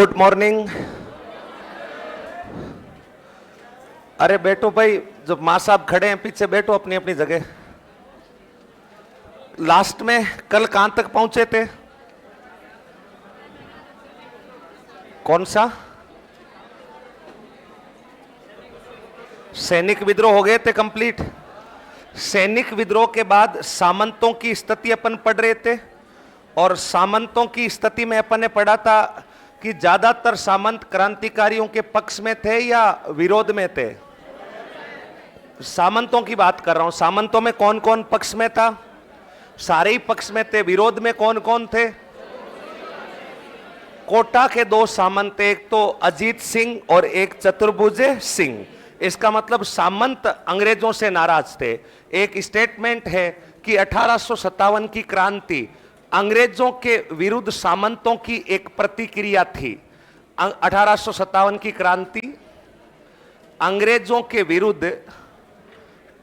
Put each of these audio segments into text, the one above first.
Good morning. अरे बैठो भाई, जब मां साहब खड़े हैं पीछे बैठो अपनी अपनी जगह। लास्ट में कल कहां तक पहुंचे थे? कौन सा? सैनिक विद्रोह हो गए थे कंप्लीट। सैनिक विद्रोह के बाद सामंतों की स्थिति अपन पढ़ रहे थे, और सामंतों की स्थिति में अपन ने पढ़ा था कि ज्यादातर सामंत क्रांतिकारियों के पक्ष में थे या विरोध में थे। सामंतों की बात कर रहा हूं। सामंतों में कौन कौन पक्ष में था? सारे ही पक्ष में थे। विरोध में कौन कौन थे? कोटा के दो सामंत, एक तो अजीत सिंह और एक चतुर्भुज सिंह। इसका मतलब सामंत अंग्रेजों से नाराज थे। एक स्टेटमेंट है कि 1857 की क्रांति अंग्रेजों के विरुद्ध सामंतों की एक प्रतिक्रिया थी। 1857 की क्रांति अंग्रेजों के विरुद्ध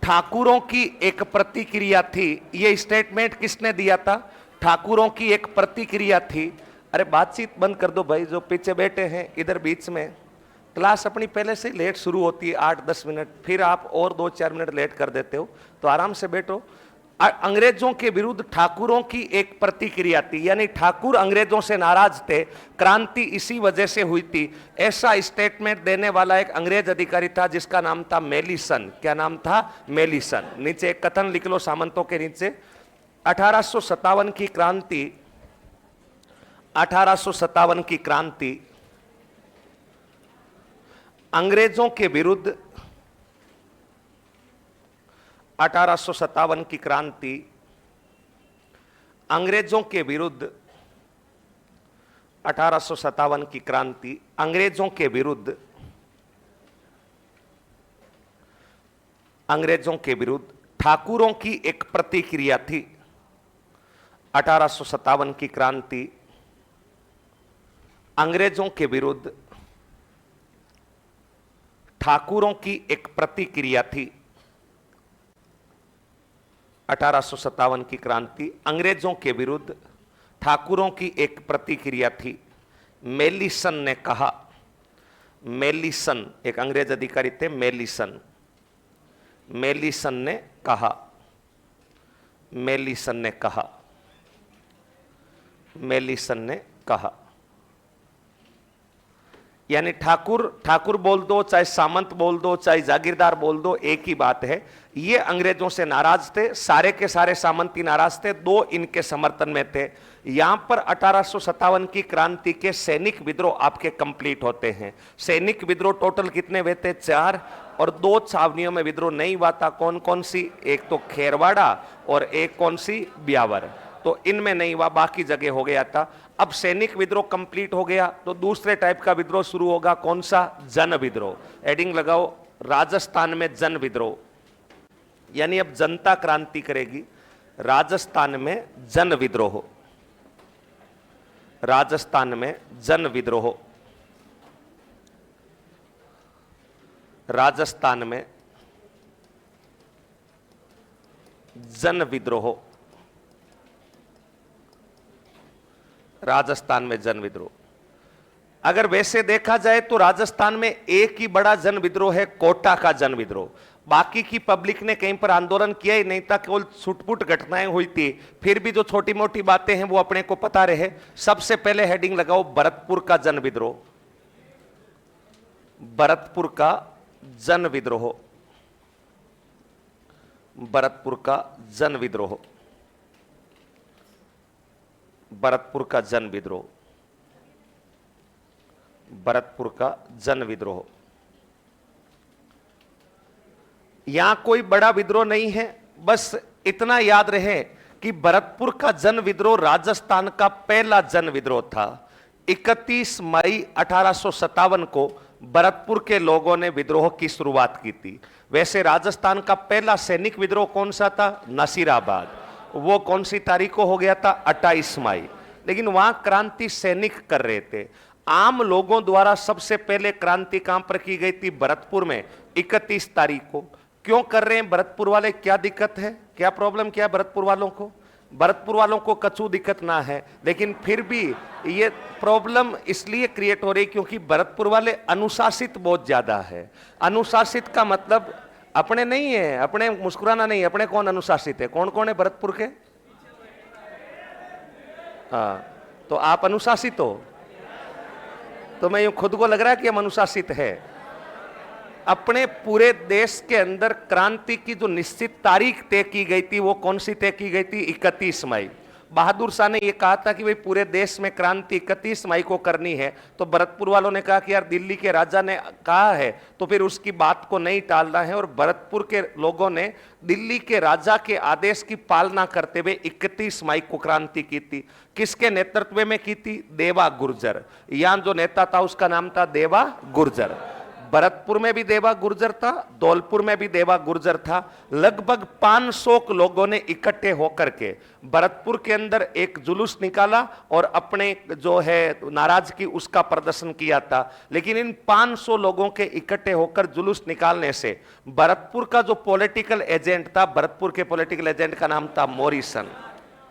ठाकुरों की एक प्रतिक्रिया थी। यह स्टेटमेंट किसने दिया था? ठाकुरों की एक प्रतिक्रिया थी। अरे बातचीत बंद कर दो भाई, जो पीछे बैठे हैं इधर बीच में। क्लास अपनी पहले से लेट शुरू होती है 8-10 मिनट, फिर आप और 2-4 मिनट लेट कर देते हो, तो आराम से बैठो। अंग्रेजों के विरुद्ध ठाकुरों की एक प्रतिक्रिया थी, यानी ठाकुर अंग्रेजों से नाराज थे, क्रांति इसी वजह से हुई थी। ऐसा स्टेटमेंट देने वाला एक अंग्रेज अधिकारी था जिसका नाम था मेलिसन। क्या नाम था? मेलिसन। नीचे एक कथन लिख लो सामंतों के नीचे। 1857 की क्रांति 1857 की क्रांति अंग्रेजों के विरुद्ध 1857 की क्रांति अंग्रेजों के विरुद्ध 1857 की क्रांति अंग्रेजों के विरुद्ध ठाकुरों की एक प्रतिक्रिया थी। 1857 की क्रांति अंग्रेजों के विरुद्ध ठाकुरों की एक प्रतिक्रिया थी। 1857 की क्रांति अंग्रेजों के विरुद्ध ठाकुरों की एक प्रतिक्रिया थी। मेलिसन ने कहा, मेलिसन एक अंग्रेज अधिकारी थे, मेलिसन ने कहा, मेलिसन ने कहा, यानी ठाकुर बोल दो, चाहे सामंत बोल दो, चाहे जागीरदार बोल दो, एक ही बात है। ये अंग्रेजों से नाराज थे, सारे के सारे सामंती नाराज थे, दो इनके समर्थन में थे। यहां पर 1857 की क्रांति के सैनिक विद्रोह आपके कंप्लीट होते हैं। सैनिक विद्रोह टोटल कितने हुए थे? 4, और 2 छावनियों में विद्रोह नहीं हुआ था। कौन कौन सी? एक तो खेरवाड़ा और एक कौन सी? ब्यावर। तो इनमें नहीं हुआ, बाकी जगह हो गया था। अब सैनिक विद्रोह कंप्लीट हो गया तो दूसरे टाइप का विद्रोह शुरू होगा। कौन सा? जन विद्रोह। हेडिंग लगाओ, राजस्थान में जन विद्रोह, यानी अब जनता क्रांति करेगी। राजस्थान में जन विद्रोह, राजस्थान में जन विद्रोह, राजस्थान में जन विद्रोह, राजस्थान में जन विद्रोह। अगर वैसे देखा जाए तो राजस्थान में एक ही बड़ा जन विद्रोह है, कोटा का जन विद्रोह। बाकी की पब्लिक ने कहीं पर आंदोलन किया ही नहीं था, केवल छुटपुट घटनाएं हुई थी। फिर भी जो छोटी मोटी बातें हैं वो अपने को पता रहे। सबसे पहले हेडिंग लगाओ, भरतपुर का जन विद्रोह, भरतपुर का जन विद्रोह, भरतपुर का जन विद्रोह, भरतपुर का जन विद्रोह, भरतपुर का जन विद्रोह। यहां कोई बड़ा विद्रोह नहीं है, बस इतना याद रहे कि भरतपुर का जन विद्रोह राजस्थान का पहला जन विद्रोह था। 31 मई 1857 को भरतपुर के लोगों ने विद्रोह की शुरुआत की थी। वैसे राजस्थान का पहला सैनिक विद्रोह कौन सा था? नसीराबाद। वो कौन सी तारीख को हो गया था? 28 मई। लेकिन वहां क्रांति सैनिक कर रहे थे। आम लोगों द्वारा सबसे पहले क्रांति कहां पर की गई थी? भरतपुर में, 31 तारीख को। क्यों कर रहे हैं भरतपुर वाले? क्या दिक्कत है? क्या प्रॉब्लम क्या है भरतपुर वालों को? भरतपुर वालों को कछु दिक्कत ना है, लेकिन फिर भी ये प्रॉब्लम इसलिए क्रिएट हो रही क्योंकि भरतपुर वाले अनुशासित बहुत ज्यादा है। अनुशासित का मतलब अपने नहीं है, अपने मुस्कुराना नहीं, अपने कौन अनुशासित है, कौन कौन है भरतपुर के? हाँ, तो आप अनुशासित हो? तो मैं यूं खुद को लग रहा है कि हम अनुशासित है। अपने पूरे देश के अंदर क्रांति की जो निश्चित तारीख तय की गई थी वो कौन सी तय की गई थी? 31 मई। बहादुर शाह ने ये कहा था कि भाई पूरे देश में क्रांति 31 मई को करनी है, तो भरतपुर वालों ने कहा कि यार दिल्ली के राजा ने कहा है तो फिर उसकी बात को नहीं टालना है, और भरतपुर के लोगों ने दिल्ली के राजा के आदेश की पालना करते हुए 31 मई को क्रांति की थी। किसके नेतृत्व में की थी? देवा गुर्जर। यहां जो नेता था उसका नाम था देवा गुर्जर। भरतपुर में भी देवा गुर्जर था, धौलपुर में भी देवा गुर्जर था। लगभग 500 लोगों ने इकट्ठे होकर के भरतपुर के अंदर एक जुलूस निकाला और अपने जो है नाराजगी उसका प्रदर्शन किया था। लेकिन इन 500 लोगों के इकट्ठे होकर जुलूस निकालने से भरतपुर का जो पॉलिटिकल एजेंट था, भरतपुर के पॉलिटिकल एजेंट का नाम था मॉरिसन,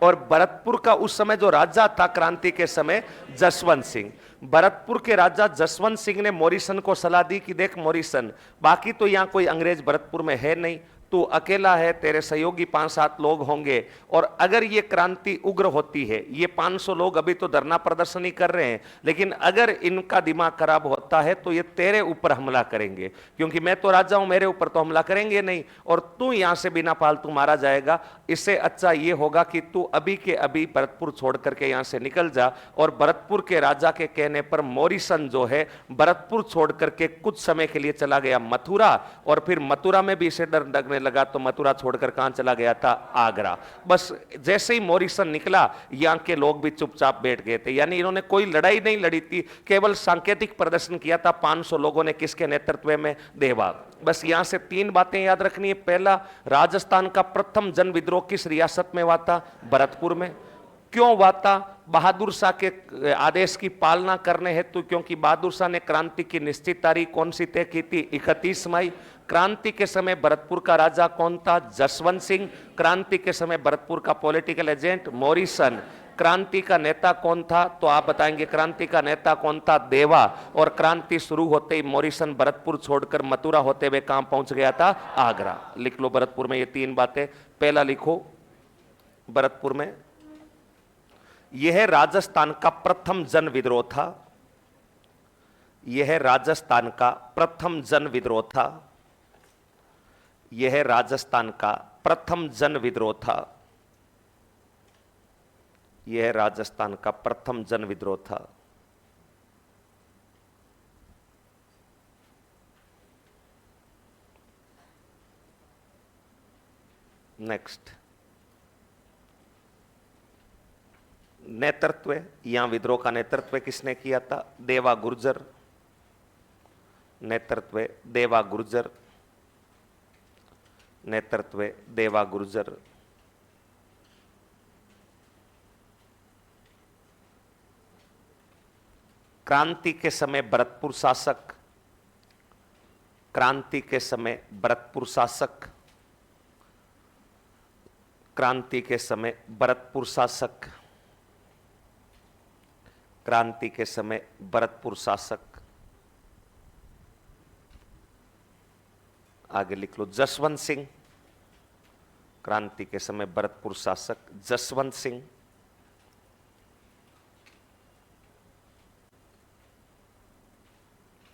और भरतपुर का उस समय जो राजा था क्रांति के समय, जसवंत सिंह। भरतपुर के राजा जसवंत सिंह ने मॉरिसन को सलाह दी कि देख मॉरिसन, बाकी तो यहां कोई अंग्रेज भरतपुर में है नहीं, तू अकेला है, तेरे सहयोगी 5-7 लोग होंगे, और अगर ये क्रांति उग्र होती है, ये 500 लोग अभी तो धरना प्रदर्शन ही कर रहे हैं, लेकिन अगर इनका दिमाग खराब होता है तो ये तेरे ऊपर हमला करेंगे, क्योंकि मैं तो राजा हूं, मेरे ऊपर तो हमला करेंगे नहीं, और तू यहां से बिना फालतू मारा जाएगा। इससे अच्छा ये होगा कि तू अभी के अभी भरतपुर छोड़ करके यहां से निकल जा। और भरतपुर के राजा के कहने पर मॉरिसन जो है भरतपुर छोड़ करके कुछ समय के लिए चला गया मथुरा, और फिर मथुरा में भी इसे डर लगने लगा तो मथुरा छोड़कर कहां चला गया था? आगरा। बस जैसे ही मॉरिसन निकला, यहां के लोग भी चुपचाप बैठ गए थे, यानी इन्होंने कोई लड़ाई नहीं लड़ी थी, केवल सांकेतिक प्रदर्शन किया था। 500 लोगों ने, किसके नेतृत्व में? देवा। बस यहां से 3 बातें याद रखनी है। पहला, राजस्थान का प्रथम जन विद्रोह किस रियासत में हुआ था? भरतपुर में। क्यों हुआ था? बहादुर शाह के आदेश की पालना करने हेतु, क्योंकि बहादुर शाह ने क्रांति की निश्चित तारीख कौन सी तय की थी? 31 मई। क्रांति के समय भरतपुर का राजा कौन था? जसवंत सिंह। क्रांति के समय भरतपुर का पॉलिटिकल एजेंट मॉरिसन। क्रांति का नेता कौन था? तो आप बताएंगे क्रांति का नेता कौन था? देवा। और क्रांति शुरू होते ही मॉरिसन भरतपुर छोड़कर मथुरा होते हुए कहां पहुंच गया था? आगरा। लिख लो भरतपुर में ये 3 बातें। पहला लिखो भरतपुर में, यह राजस्थान का प्रथम जन विद्रोह था। यह राजस्थान का प्रथम जन विद्रोह था। यह राजस्थान का प्रथम जन विद्रोह था। यह राजस्थान का प्रथम जन विद्रोह था। नेक्स्ट, नेतृत्व, यहां विद्रोह का नेतृत्व किसने किया था? देवा गुर्जर। नेतृत्व देवा गुर्जर। नेतृत्व देवा गुर्जर। क्रांति के समय भरतपुर शासक, क्रांति के समय भरतपुर शासक, क्रांति के समय भरतपुर शासक, क्रांति के समय भरतपुर शासक। आगे लिख लो जसवंत सिंह। क्रांति के समय भरतपुर शासक जसवंत सिंह।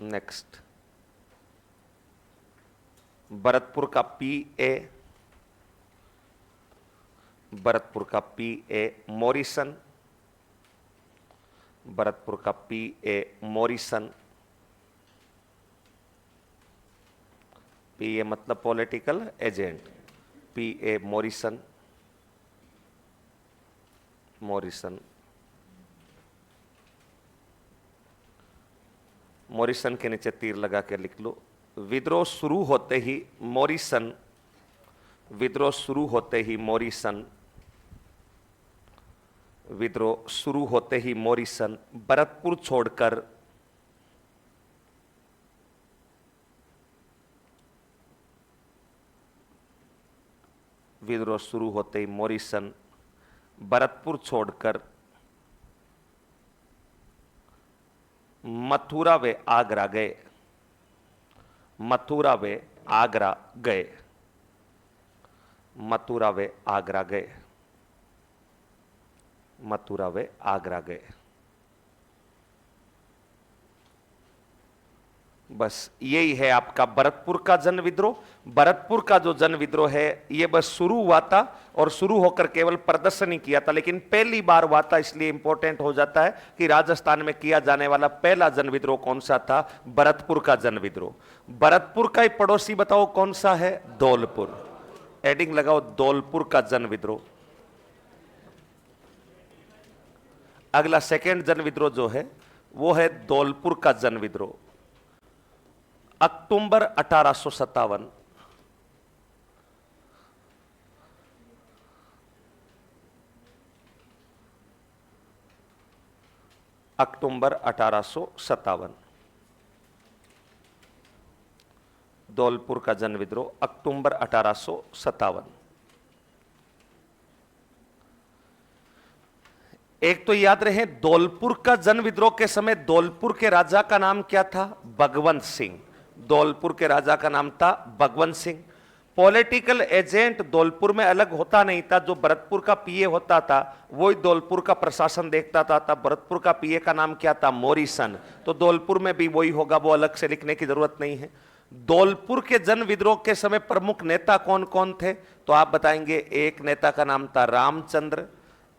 नेक्स्ट, भरतपुर का पीए, भरतपुर का पीए मॉरिसन। भरतपुर का पीए मॉरिसन। पीए मतलब पॉलिटिकल एजेंट। पीए मॉरिसन। मॉरिसन। मॉरिसन के नीचे तीर लगा के लिख लो, विद्रोह शुरू होते ही मॉरिसन, विद्रोह शुरू होते ही मॉरिसन, विद्रोह शुरू होते ही मॉरिसन भरतपुर छोड़कर विद्रोह शुरू होते ही मॉरिसन भरतपुर छोड़कर मथुरा व आगरा गए। मथुरा व आगरा गए। मथुरा व आगरा गए। मथुरा व आगरा गए। बस यही है आपका भरतपुर का जन विद्रोह। भरतपुर का जो जन विद्रोह है ये बस शुरू हुआ था और शुरू होकर केवल प्रदर्शन ही किया था, लेकिन पहली बार हुआ था, इसलिए इंपॉर्टेंट हो जाता है कि राजस्थान में किया जाने वाला पहला जन विद्रोह कौन सा था? भरतपुर का जन विद्रोह। भरतपुर का ही पड़ोसी बताओ कौन सा है? धौलपुर। एडिंग लगाओ, धौलपुर का जन विद्रोह। अगला सेकेंड जन विद्रोह जो है वो है धौलपुर का जन विद्रोह। अक्टूबर 1857। अक्टूबर 1857 धौलपुर का जन विद्रोह, अक्टूबर 1857। एक तो याद रहे, धौलपुर का जन विद्रोह के समय धौलपुर के राजा का नाम क्या था? भगवंत सिंह। धौलपुर के राजा का नाम था भगवंत सिंह। पॉलिटिकल एजेंट धौलपुर में अलग होता नहीं था, जो भरतपुर का पीए होता था वही धौलपुर का प्रशासन देखता था। तब भरतपुर का पीए का नाम क्या था? मॉरिसन। तो धौलपुर में भी वही होगा, वो अलग से लिखने की जरूरत नहीं है। धौलपुर के जन विद्रोह के समय प्रमुख नेता कौन कौन थे? तो आप बताएंगे, एक नेता का नाम था रामचंद्र,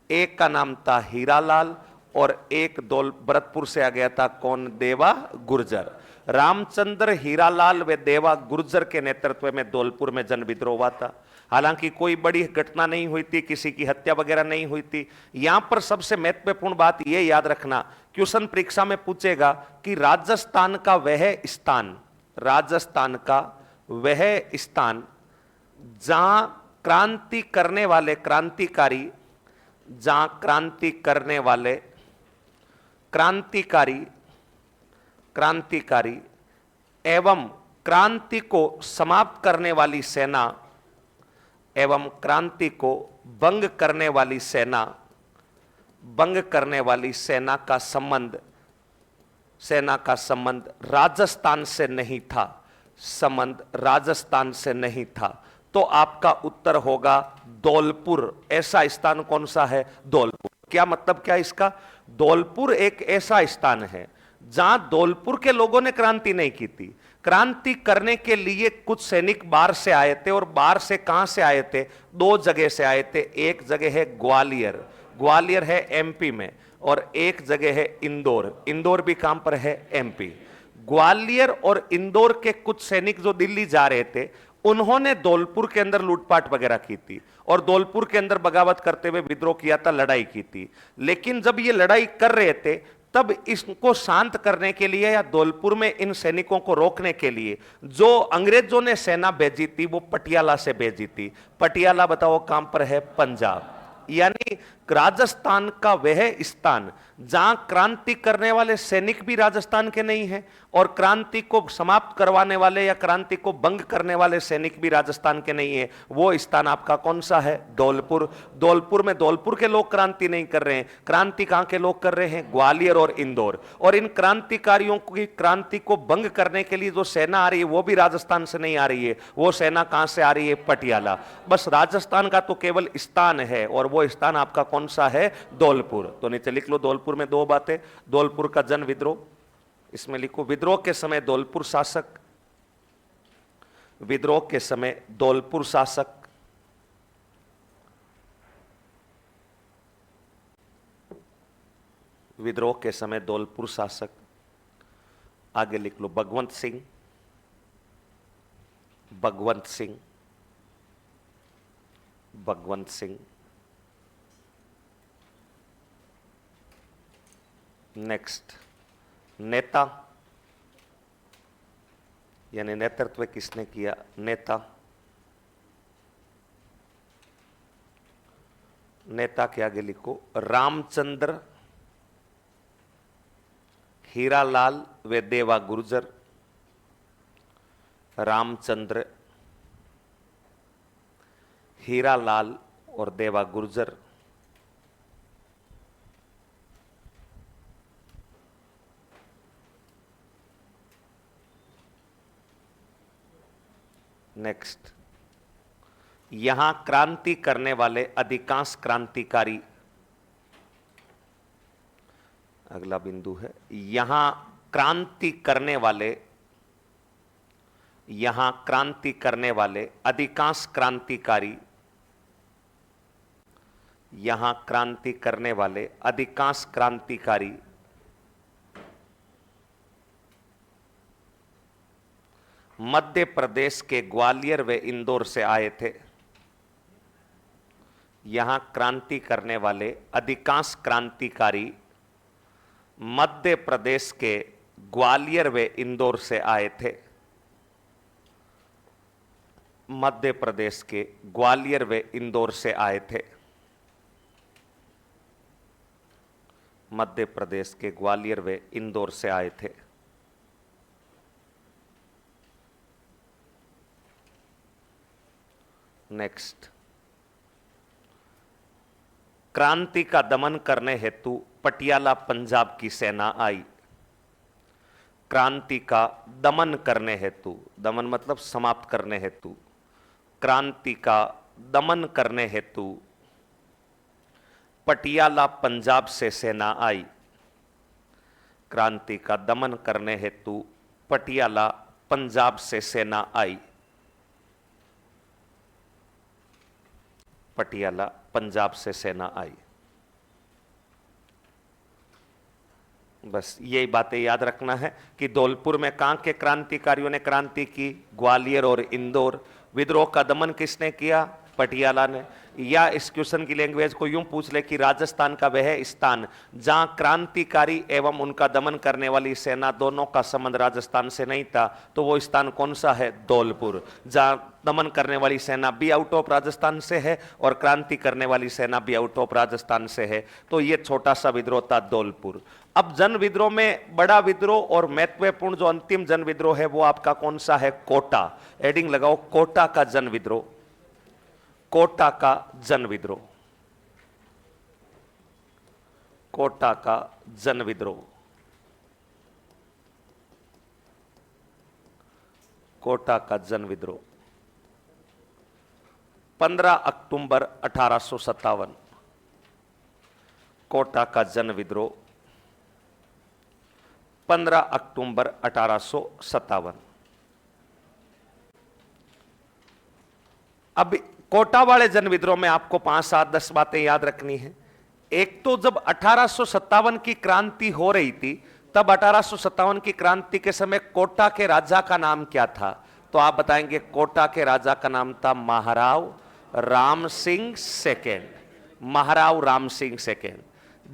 एक का नाम था हीरालाल, और एक भरतपुर से आ गया था कौन? देवा गुर्जर। रामचंद्र, हीरालाल व देवा गुर्जर के नेतृत्व में धौलपुर में जन विद्रोह हुआ था। हालांकि कोई बड़ी घटना नहीं हुई थी, किसी की हत्या वगैरह नहीं हुई थी। यहां पर सबसे महत्वपूर्ण बात यह याद रखना, क्वेश्चन परीक्षा में पूछेगा कि राजस्थान का वह स्थान, राजस्थान का वह स्थान जहां क्रांति करने वाले क्रांतिकारी, जहां क्रांति करने वाले क्रांतिकारी एवं क्रांति को समाप्त करने वाली सेना एवं क्रांति को भंग करने वाली सेना का संबंध राजस्थान से नहीं था। संबंध राजस्थान से नहीं था। तो आपका उत्तर होगा धौलपुर। ऐसा स्थान कौन सा है? धौलपुर। क्या मतलब क्या इसका? धौलपुर एक ऐसा स्थान है जहां धौलपुर के लोगों ने क्रांति नहीं की थी। क्रांति करने के लिए कुछ सैनिक बाहर से आए थे, और बाहर से कहां से आए थे? दो जगह से आए थे। एक जगह है ग्वालियर, ग्वालियर है एमपी में, और एक जगह है इंदौर, इंदौर भी कहां पर है? एमपी। ग्वालियर और इंदौर के कुछ सैनिक जो दिल्ली जा रहे थे, उन्होंने धौलपुर के अंदर लूटपाट वगैरह की थी और धौलपुर के अंदर बगावत करते हुए विद्रोह किया था, लड़ाई की थी। लेकिन जब ये लड़ाई कर रहे थे तब इसको शांत करने के लिए या धौलपुर में इन सैनिकों को रोकने के लिए जो अंग्रेजों ने सेना भेजी थी वो पटियाला से भेजी थी। पटियाला बताओ कहां पर है? पंजाब। यानी राजस्थान का वह स्थान जहां क्रांति करने वाले सैनिक भी राजस्थान के नहीं हैं और क्रांति को समाप्त करवाने वाले या क्रांति को भंग करने वाले सैनिक भी राजस्थान के नहीं है, वो स्थान आपका कौन सा है? धौलपुर। धौलपुर में धौलपुर के लोग क्रांति नहीं कर रहे हैं, क्रांति कहां के लोग कर रहे हैं? ग्वालियर और इंदौर। और इन क्रांतिकारियों की क्रांति को भंग करने के लिए जो सेना आ रही है वो भी राजस्थान से नहीं आ रही है, वो सेना कहां से आ रही है? पटियाला। बस राजस्थान का तो केवल स्थान है और वो स्थान आपका कौन सा है? धौलपुर। तो नीचे लिख लो धौलपुर में दो बातें। धौलपुर का जन विद्रोह, इसमें लिखो विद्रोह के समय धौलपुर शासक, विद्रोह के समय धौलपुर शासक, विद्रोह के समय धौलपुर शासक। आगे लिख लो भगवंत सिंह, भगवंत सिंह, भगवंत सिंह। नेक्स्ट, नेता यानी नेतृत्व किसने किया? नेता। नेता के आगे लिखो रामचंद्र, हीरालाल व देवा गुर्जर। रामचंद्र, हीरालाल और देवा गुर्जर। नेक्स्ट, यहां क्रांति करने वाले अधिकांश क्रांतिकारी, अगला बिंदु है यहां क्रांति करने वाले, यहां क्रांति करने वाले अधिकांश क्रांतिकारी, यहां क्रांति करने वाले अधिकांश क्रांतिकारी मध्य प्रदेश के ग्वालियर व इंदौर से आए थे। यहां क्रांति करने वाले अधिकांश क्रांतिकारी मध्य प्रदेश के ग्वालियर व इंदौर से आए थे। मध्य प्रदेश के ग्वालियर व इंदौर से आए थे। मध्य प्रदेश के ग्वालियर व इंदौर से आए थे। नेक्स्ट, क्रांति का दमन करने हेतु पटियाला पंजाब की सेना आई। क्रांति का दमन करने हेतु, दमन मतलब समाप्त करने हेतु, क्रांति का दमन करने हेतु पटियाला पंजाब से सेना आई। क्रांति का दमन करने हेतु पटियाला पंजाब से सेना आई। पटियाला पंजाब से सेना आई। बस यही बातें याद रखना है कि धौलपुर में कहां के क्रांतिकारियों ने क्रांति की, ग्वालियर और इंदौर। विद्रोह का दमन किसने किया, पटियाला ने। या इस क्वेश्चन की लैंग्वेज को यूं पूछ ले कि राजस्थान का वह स्थान जहां क्रांतिकारी एवं उनका दमन करने वाली सेना दोनों का संबंध राजस्थान से नहीं था, तो वो स्थान कौन सा है, धौलपुर। जहां दमन करने वाली सेना भी आउट ऑफ राजस्थान से है और क्रांति करने वाली सेना भी आउट ऑफ राजस्थान से है। तो ये छोटा सा विद्रोह था धौलपुर। अब जन विद्रोह में बड़ा विद्रोह और महत्वपूर्ण जो अंतिम जन विद्रोह है वो आपका कौन सा है, कोटा। हेडिंग लगाओ, कोटा का जन विद्रोह। कोटा का जन विद्रोह, कोटा का जन विद्रोह, कोटा का जन विद्रोह 15 अक्टूबर 1857। कोटा का जन विद्रोह 15 अक्टूबर 1857। अब कोटा वाले जन विद्रोह में आपको 5, 7, 10 बातें याद रखनी है। एक तो जब 1857 की क्रांति हो रही थी, तब 1857 की क्रांति के समय कोटा के राजा का नाम क्या था, तो आप बताएंगे कोटा के राजा का नाम था महाराव राम सिंह सेकेंड। महाराव राम सिंह सेकेंड।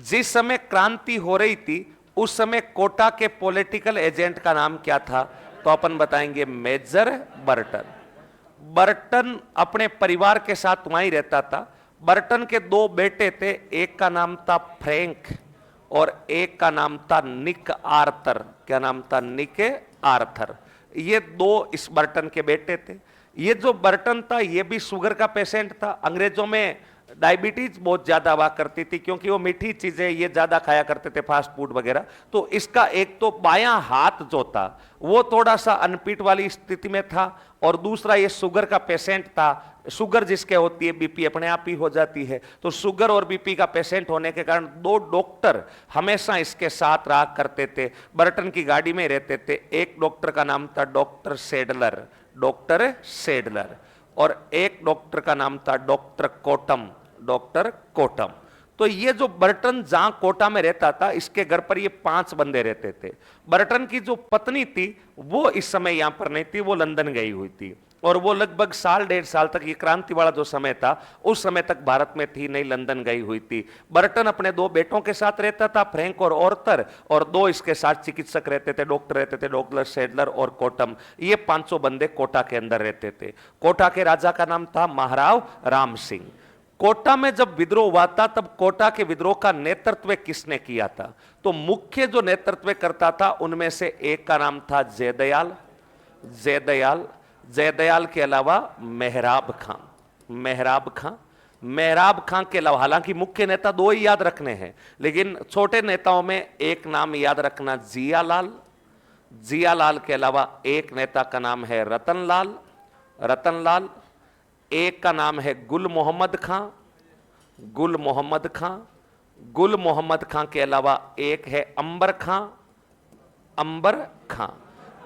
जिस समय क्रांति हो रही थी उस समय कोटा के पॉलिटिकल एजेंट का नाम क्या था, तो अपन बताएंगे मेजर बर्टन। बर्टन अपने परिवार के साथ वहीं रहता था। बर्टन के 2 बेटे थे, एक का नाम था फ्रैंक और एक का नाम था निक आर्थर। क्या नाम था, निक आर्थर। ये 2 इस बर्टन के बेटे थे। ये जो बर्टन था ये भी शुगर का पेशेंट था। अंग्रेजों में डायबिटीज बहुत ज्यादा हुआ करती थी क्योंकि वो मीठी चीजें ये ज्यादा खाया करते थे, फास्ट फूड वगैरह। तो इसका एक तो बायां हाथ जो था वो थोड़ा सा अनफिट वाली स्थिति में था और दूसरा ये शुगर का पेशेंट था। शुगर जिसके होती है बीपी अपने आप ही हो जाती है। तो शुगर और बीपी का पेशेंट होने के कारण 2 डॉक्टर हमेशा इसके साथ रहा करते थे, बर्टन की गाड़ी में रहते थे। एक डॉक्टर का नाम था डॉक्टर सेडलर, डॉक्टर सेडलर, और एक डॉक्टर का नाम था डॉक्टर कोटम, डॉक्टर कोटम। तो ये जो बर्टन जहां कोटा में रहता था इसके घर पर ये 5 बंदे रहते थे। बर्टन की जो पत्नी थी वो इस समय यहां पर नहीं थी, वो लंदन गई हुई थी और वो लगभग 1.5 साल तक, ये क्रांति वाला जो समय था उस समय तक भारत में थी नहीं, लंदन गई हुई थी। बर्टन अपने 2 बेटों के साथ रहता था, फ्रैंक और ऑर्थर, और 2 इसके साथ चिकित्सक रहते थे, डॉक्टर रहते थे, डॉक्टर सेडलर और कोटम। ये 500 बंदे कोटा के अंदर रहते थे। कोटा के राजा का नाम था महाराव राम सिंह। कोटा में जब विद्रोह हुआ था तब कोटा के विद्रोह का नेतृत्व किसने किया था, तो मुख्य जो नेतृत्व करता था उनमें से एक का नाम था जयदयाल। जयदयाल, जयदयाल के अलावा मेहराब खां, मेहराब खां, मेहराब खां के अलावा, हालांकि मुख्य नेता 2 ही याद रखने हैं, लेकिन छोटे नेताओं में एक नाम याद रखना जियालाल। जियालाल के अलावा एक नेता का नाम है रतनलाल रतनलाल, एक का नाम है गुल मोहम्मद खां, गुल मोहम्मद खां, गुल मोहम्मद खां के अलावा एक है अंबर खां, अंबर खां।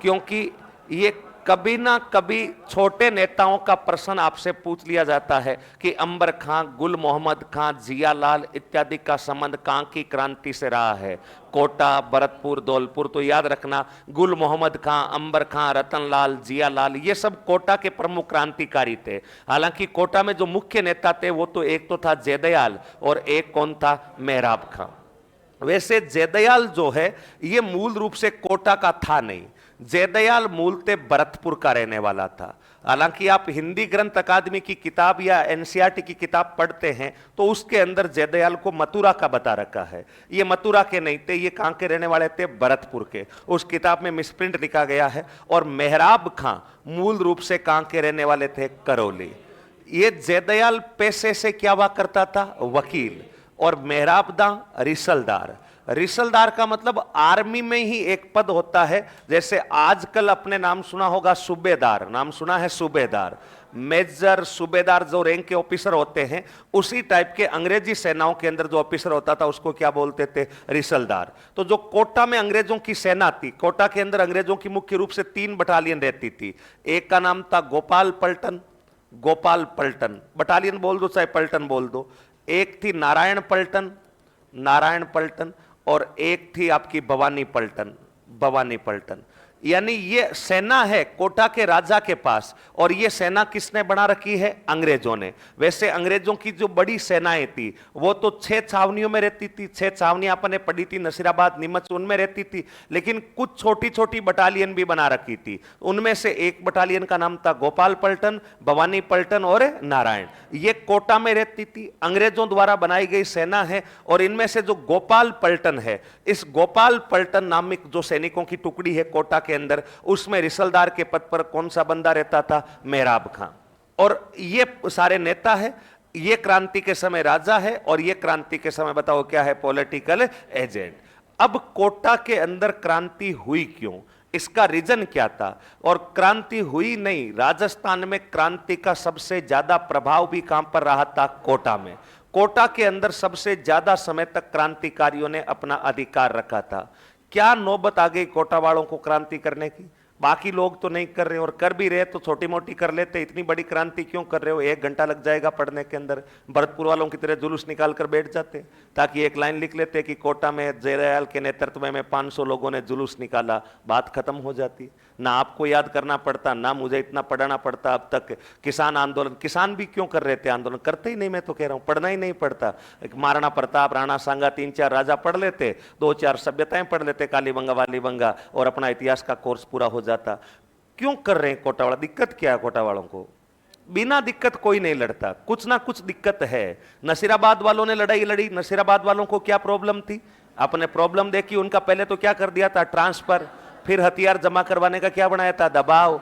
क्योंकि ये कभी ना कभी छोटे नेताओं का प्रश्न आपसे पूछ लिया जाता है कि अंबर खां, गुल मोहम्मद खां, जियालाल इत्यादि का संबंध कां की क्रांति से रहा है। कोटा, भरतपुर, धौलपुर, तो याद रखना गुल मोहम्मद खां, अंबर खां, रतनलाल, जियालाल, ये सब कोटा के प्रमुख क्रांतिकारी थे। हालांकि कोटा में जो मुख्य नेता थे वो तो एक तो था जयदयाल और एक कौन था, मेहराब खां। वैसे जयदयाल जो है ये मूल रूप से कोटा का था नहीं, जयदयाल मूलतः भरतपुर का रहने वाला था। हालांकि आप हिंदी ग्रंथ अकादमी की किताब या एनसीईआरटी की किताब पढ़ते हैं तो उसके अंदर जयदयाल को मथुरा का बता रखा है। ये मथुरा के नहीं थे, ये कहां के रहने वाले थे, भरतपुर के। उस किताब में मिसप्रिंट लिखा गया है। और मेहराब खां मूल रूप से कहां के रहने वाले थे, करौली। ये जयदयाल पेशे से क्या हुआ करता था, वकील, और मेहराबदा रिसलदार। रिसलदार का मतलब आर्मी में ही एक पद होता है, जैसे आजकल अपने नाम सुना होगा सूबेदार, नाम सुना है सूबेदार, मेजर, सूबेदार जो रैंक के ऑफिसर होते हैं, उसी टाइप के अंग्रेजी सेनाओं के अंदर जो ऑफिसर होता था उसको क्या बोलते थे, रिसलदार। तो जो कोटा में अंग्रेजों की सेना थी, कोटा के अंदर अंग्रेजों की मुख्य रूप से 3 बटालियन रहती थी। एक का नाम था गोपाल पलटन, गोपाल पलटन बटालियन बोल दो चाहे पलटन बोल दो। एक थी नारायण पलटन, नारायण पलटन, और एक थी आपकी भवानी पलटन, भवानी पलटन। यानी ये सेना है कोटा के राजा के पास, और ये सेना किसने बना रखी है, अंग्रेजों ने। वैसे अंग्रेजों की जो बड़ी सेनाएं थी वो तो 6 छावनियों में रहती थी, 6 छावनियां अपने पड़ी थी, नसीराबाद, नीमच, उनमें रहती थी। लेकिन कुछ छोटी छोटी बटालियन भी बना रखी थी। उनमें से एक बटालियन का नाम था गोपाल पलटन, भवानी पलटन और नारायण। ये कोटा में रहती थी, अंग्रेजों द्वारा बनाई गई सेना है। और इनमें से जो गोपाल पलटन है, इस गोपाल पलटन नामिक जो सैनिकों की टुकड़ी है कोटा के अंदर, उसमें रिसलदार के पद पर कौन सा बंदा रहता था, मेहराब खां। और ये सारे नेता है, ये क्रांति के समय राजा है, और ये क्रांति के समय बताओ क्या है, पॉलिटिकल एजेंट। अब कोटा के अंदर क्रांति हुई क्यों, इसका रीजन क्या था? और क्रांति हुई नहीं, राजस्थान में क्रांति का सबसे ज्यादा प्रभाव भी कहां पर रहा था, कोटा में। कोटा के अंदर सबसे ज्यादा समय तक क्रांतिकारियों ने अपना अधिकार रखा था। क्या नौबत आ गई कोटा वालों को क्रांति करने की? बाकी लोग तो नहीं कर रहे, और कर भी रहे तो छोटी मोटी कर लेते, इतनी बड़ी क्रांति क्यों कर रहे हो, 1 घंटा लग जाएगा पढ़ने के अंदर। भरतपुर वालों की तरह जुलूस निकाल कर बैठ जाते, ताकि एक लाइन लिख लेते कि कोटा में जयदयाल के नेतृत्व में 500 लोगों ने जुलूस निकाला, बात खत्म हो जाती। ना आपको याद करना पड़ता, ना मुझे इतना पढ़ाना पड़ता। अब तक किसान आंदोलन, किसान भी क्यों कर रहे थे आंदोलन, करते ही नहीं, मैं तो कह रहा हूं, पढ़ना ही नहीं पड़ता। महाराणा प्रताप, राणा सांगा, 3-4 राजा पढ़ लेते, 2-4 सभ्यताएं पढ़ लेते, कालीबंगा वालीबंगा, और अपना इतिहास का कोर्स पूरा हो जाता। क्यों कर रहे हैं कोटा वाला, दिक्कत क्या है कोटा वालों को? बिना दिक्कत कोई नहीं लड़ता, कुछ ना कुछ दिक्कत है। नसीराबाद वालों ने लड़ाई लड़ी, नसीराबाद वालों को क्या प्रॉब्लम थी, आपने प्रॉब्लम देखी। उनका पहले तो क्या कर दिया था, ट्रांसफर, फिर हथियार जमा करवाने का क्या बनाया था, दबाव,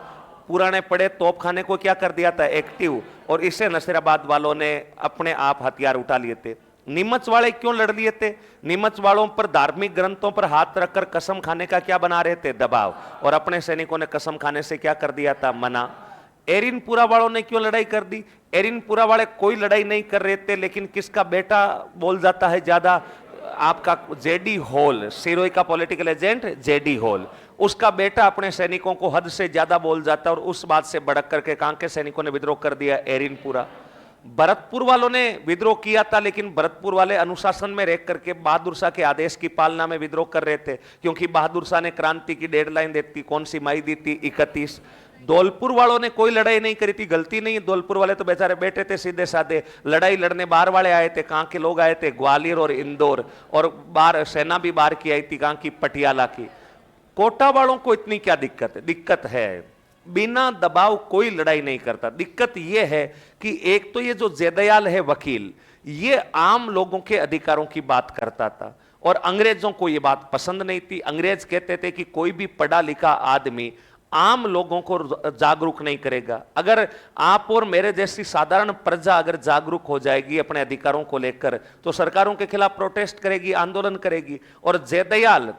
पुराने पड़े तोप खाने को क्या कर दिया था, एक्टिव, और इससे नसीराबाद वालों ने अपने आप हथियार उठा लिए थे। नीमच वाले क्यों लड़ लिए थे, नीमच वालों पर धार्मिक ग्रंथों पर हाथ रखकर कसम खाने का क्या बना रहे थे, दबाव, और अपने सैनिकों ने कसम खाने से क्या कर दिया था, मना। एरिनपुरा वालों ने क्यों लड़ाई कर दी, एरिनपुरा वाले कोई लड़ाई नहीं कर रहे थे, लेकिन किसका बेटा बोल जाता है ज्यादा, आपका जेडी होल, सिरोही का पॉलिटिकल एजेंट जेडी होल, उसका बेटा अपने सैनिकों को हद से ज्यादा बोल जाता, और उस बात से भड़क करके कांके सैनिकों ने विद्रोह कर दिया एरिनपुरा। भरतपुर वालों ने विद्रोह किया था, लेकिन भरतपुर वाले अनुशासन में रह करके बहादुर शाह के आदेश की पालना में विद्रोह कर रहे थे, क्योंकि बहादुर शाह ने क्रांति की डेडलाइन देती, कौन सी मई दी थी, 31। धौलपुर वालों ने कोई लड़ाई नहीं करी थी, गलती नहीं, धौलपुर वाले तो बेचारे बैठे थे सीधे साधे, लड़ाई लड़ने बाहर वाले आए थे, कहां के लोग आए थे, ग्वालियर और इंदौर, और बाहर सेना भी बाहर की आई थी, कहां की, पटियाला की। कोटा वालों को इतनी क्या दिक्कत है? दिक्कत है, बिना दबाव कोई लड़ाई नहीं करता। दिक्कत यह है कि एक तो ये जो जयदयाल है वकील, ये आम लोगों के अधिकारों की बात करता था, और अंग्रेजों को ये बात पसंद नहीं थी। अंग्रेज कहते थे कि कोई भी पढ़ा लिखा आदमी आम लोगों को जागरूक नहीं करेगा। अगर आप और मेरे जैसी साधारण प्रजा अगर जागरूक हो जाएगी अपने अधिकारों को लेकर, तो सरकारों के खिलाफ प्रोटेस्ट करेगी, आंदोलन करेगी। और जयदयाल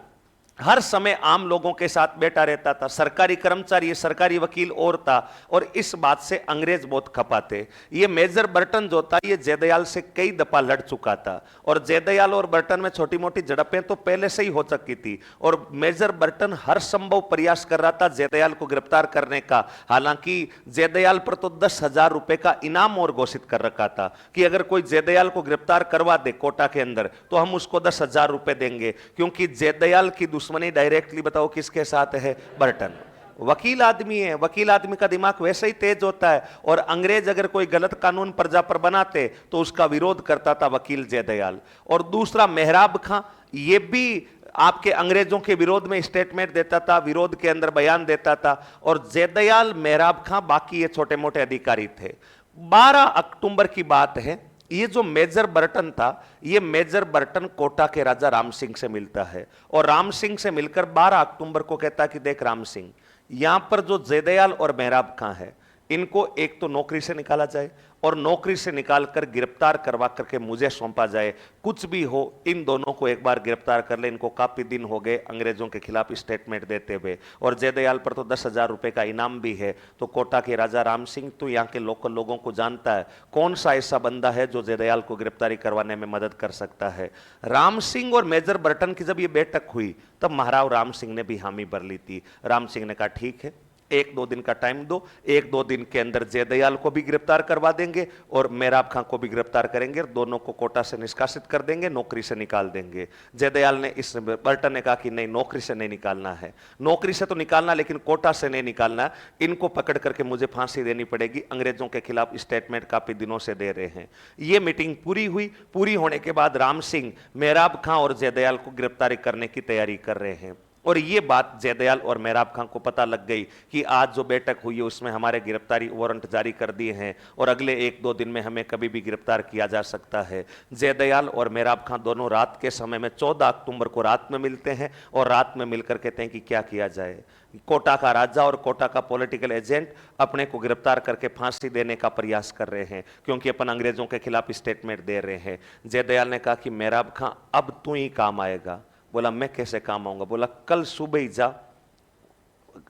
हर समय आम लोगों के साथ बैठा रहता था, सरकारी कर्मचारी, सरकारी वकील और था, और इस बात से अंग्रेज बहुत खपा थे। ये मेजर बर्टन जो था ये जयदयाल से कई दफा लड़ चुका था, और जयदयाल और बर्टन में छोटी मोटी झड़पें तो पहले से ही हो चुकी थी, और मेजर बर्टन हर संभव प्रयास कर रहा था जयदयाल को गिरफ्तार करने का। हालांकि जयदयाल पर तो 10,000 रुपए का इनाम और घोषित कर रखा था कि अगर कोई जयदयाल को गिरफ्तार करवा दे कोटा के अंदर तो हम उसको 10,000 रुपए देंगे, क्योंकि जयदयाल की दुश्मनी डायरेक्टली बताओ किसके साथ है? बर्टन। वकील आदमी है, वकील आदमी का दिमाग वैसे ही तेज होता है, और अंग्रेज अगर कोई गलत कानून प्रजा पर बनाते तो उसका विरोध करता था वकील जयदयाल। और दूसरा मेहराब खां, ये भी आपके अंग्रेजों के विरोध में स्टेटमेंट देता था, विरोध के अंदर बयान देता था, और जयदयाल, मेहराब खां, बाकी ये छोटे मोटे अधिकारी थे। 12 अक्टूबर की बात है, ये जो मेजर बर्टन था, ये मेजर बर्टन कोटा के राजा राम सिंह से मिलता है, और राम सिंह से मिलकर 12 अक्टूबर को कहता है कि देख राम सिंह, यहां पर जो जयदयाल और मेहराब खां है, इनको एक तो नौकरी से निकाला जाए, और नौकरी से निकालकर गिरफ्तार करवा करके मुझे सौंपा जाए। कुछ भी हो, इन दोनों को एक बार गिरफ्तार कर ले। इनको काफी दिन हो गए अंग्रेजों के खिलाफ स्टेटमेंट देते हुए, और जयदयाल पर तो 10,000 रुपए का इनाम भी है। तो कोटा के राजा राम सिंह तो यहाँ के लोकल लोगों को जानता है कौन सा ऐसा बंदा है जो जयदयाल को गिरफ्तारी करवाने में मदद कर सकता है। राम सिंह और मेजर बर्टन की जब ये बैठक हुई तब महाराव राम सिंह ने भी हामी भर ली थी। राम सिंह ने कहा ठीक है, 1-2 दिन का टाइम दो, 1-2 दिन के अंदर जयदयाल को भी गिरफ्तार करवा देंगे और मेहराब खां को भी गिरफ्तार करेंगे, दोनों को कोटा से निष्कासित कर देंगे, नौकरी से निकाल देंगे। जयदयाल ने बर्टन ने कहा कि नहीं, नौकरी से नहीं निकालना है, नौकरी से तो निकालना लेकिन कोटा से नहीं निकालना, इनको पकड़ करके मुझे फांसी देनी पड़ेगी, अंग्रेजों के खिलाफ स्टेटमेंट काफी दिनों से दे रहे हैं। ये मीटिंग पूरी हुई, पूरी होने के बाद राम सिंह मेहराब खां और जयदयाल को गिरफ्तारी करने की तैयारी कर रहे हैं, और ये बात जयदयाल और मेहराब खां को पता लग गई कि आज जो बैठक हुई है उसमें हमारे गिरफ्तारी वारंट जारी कर दिए हैं, और अगले 1-2 दिन में हमें कभी भी गिरफ्तार किया जा सकता है। जयदयाल और मेहराब खां दोनों रात के समय में 14 अक्टूबर को रात में मिलते हैं, और रात में मिलकर कहते हैं कि क्या किया जाए। कोटा का राजा और कोटा का पॉलिटिकल एजेंट अपने को गिरफ्तार करके फांसी देने का प्रयास कर रहे हैं, क्योंकि अपन अंग्रेजों के खिलाफ स्टेटमेंट दे रहे हैं। जयदयाल ने कहा कि मेहराब खां अब तू ही काम आएगा। बोला मैं कैसे काम आऊंगा? बोला कल सुबह ही जा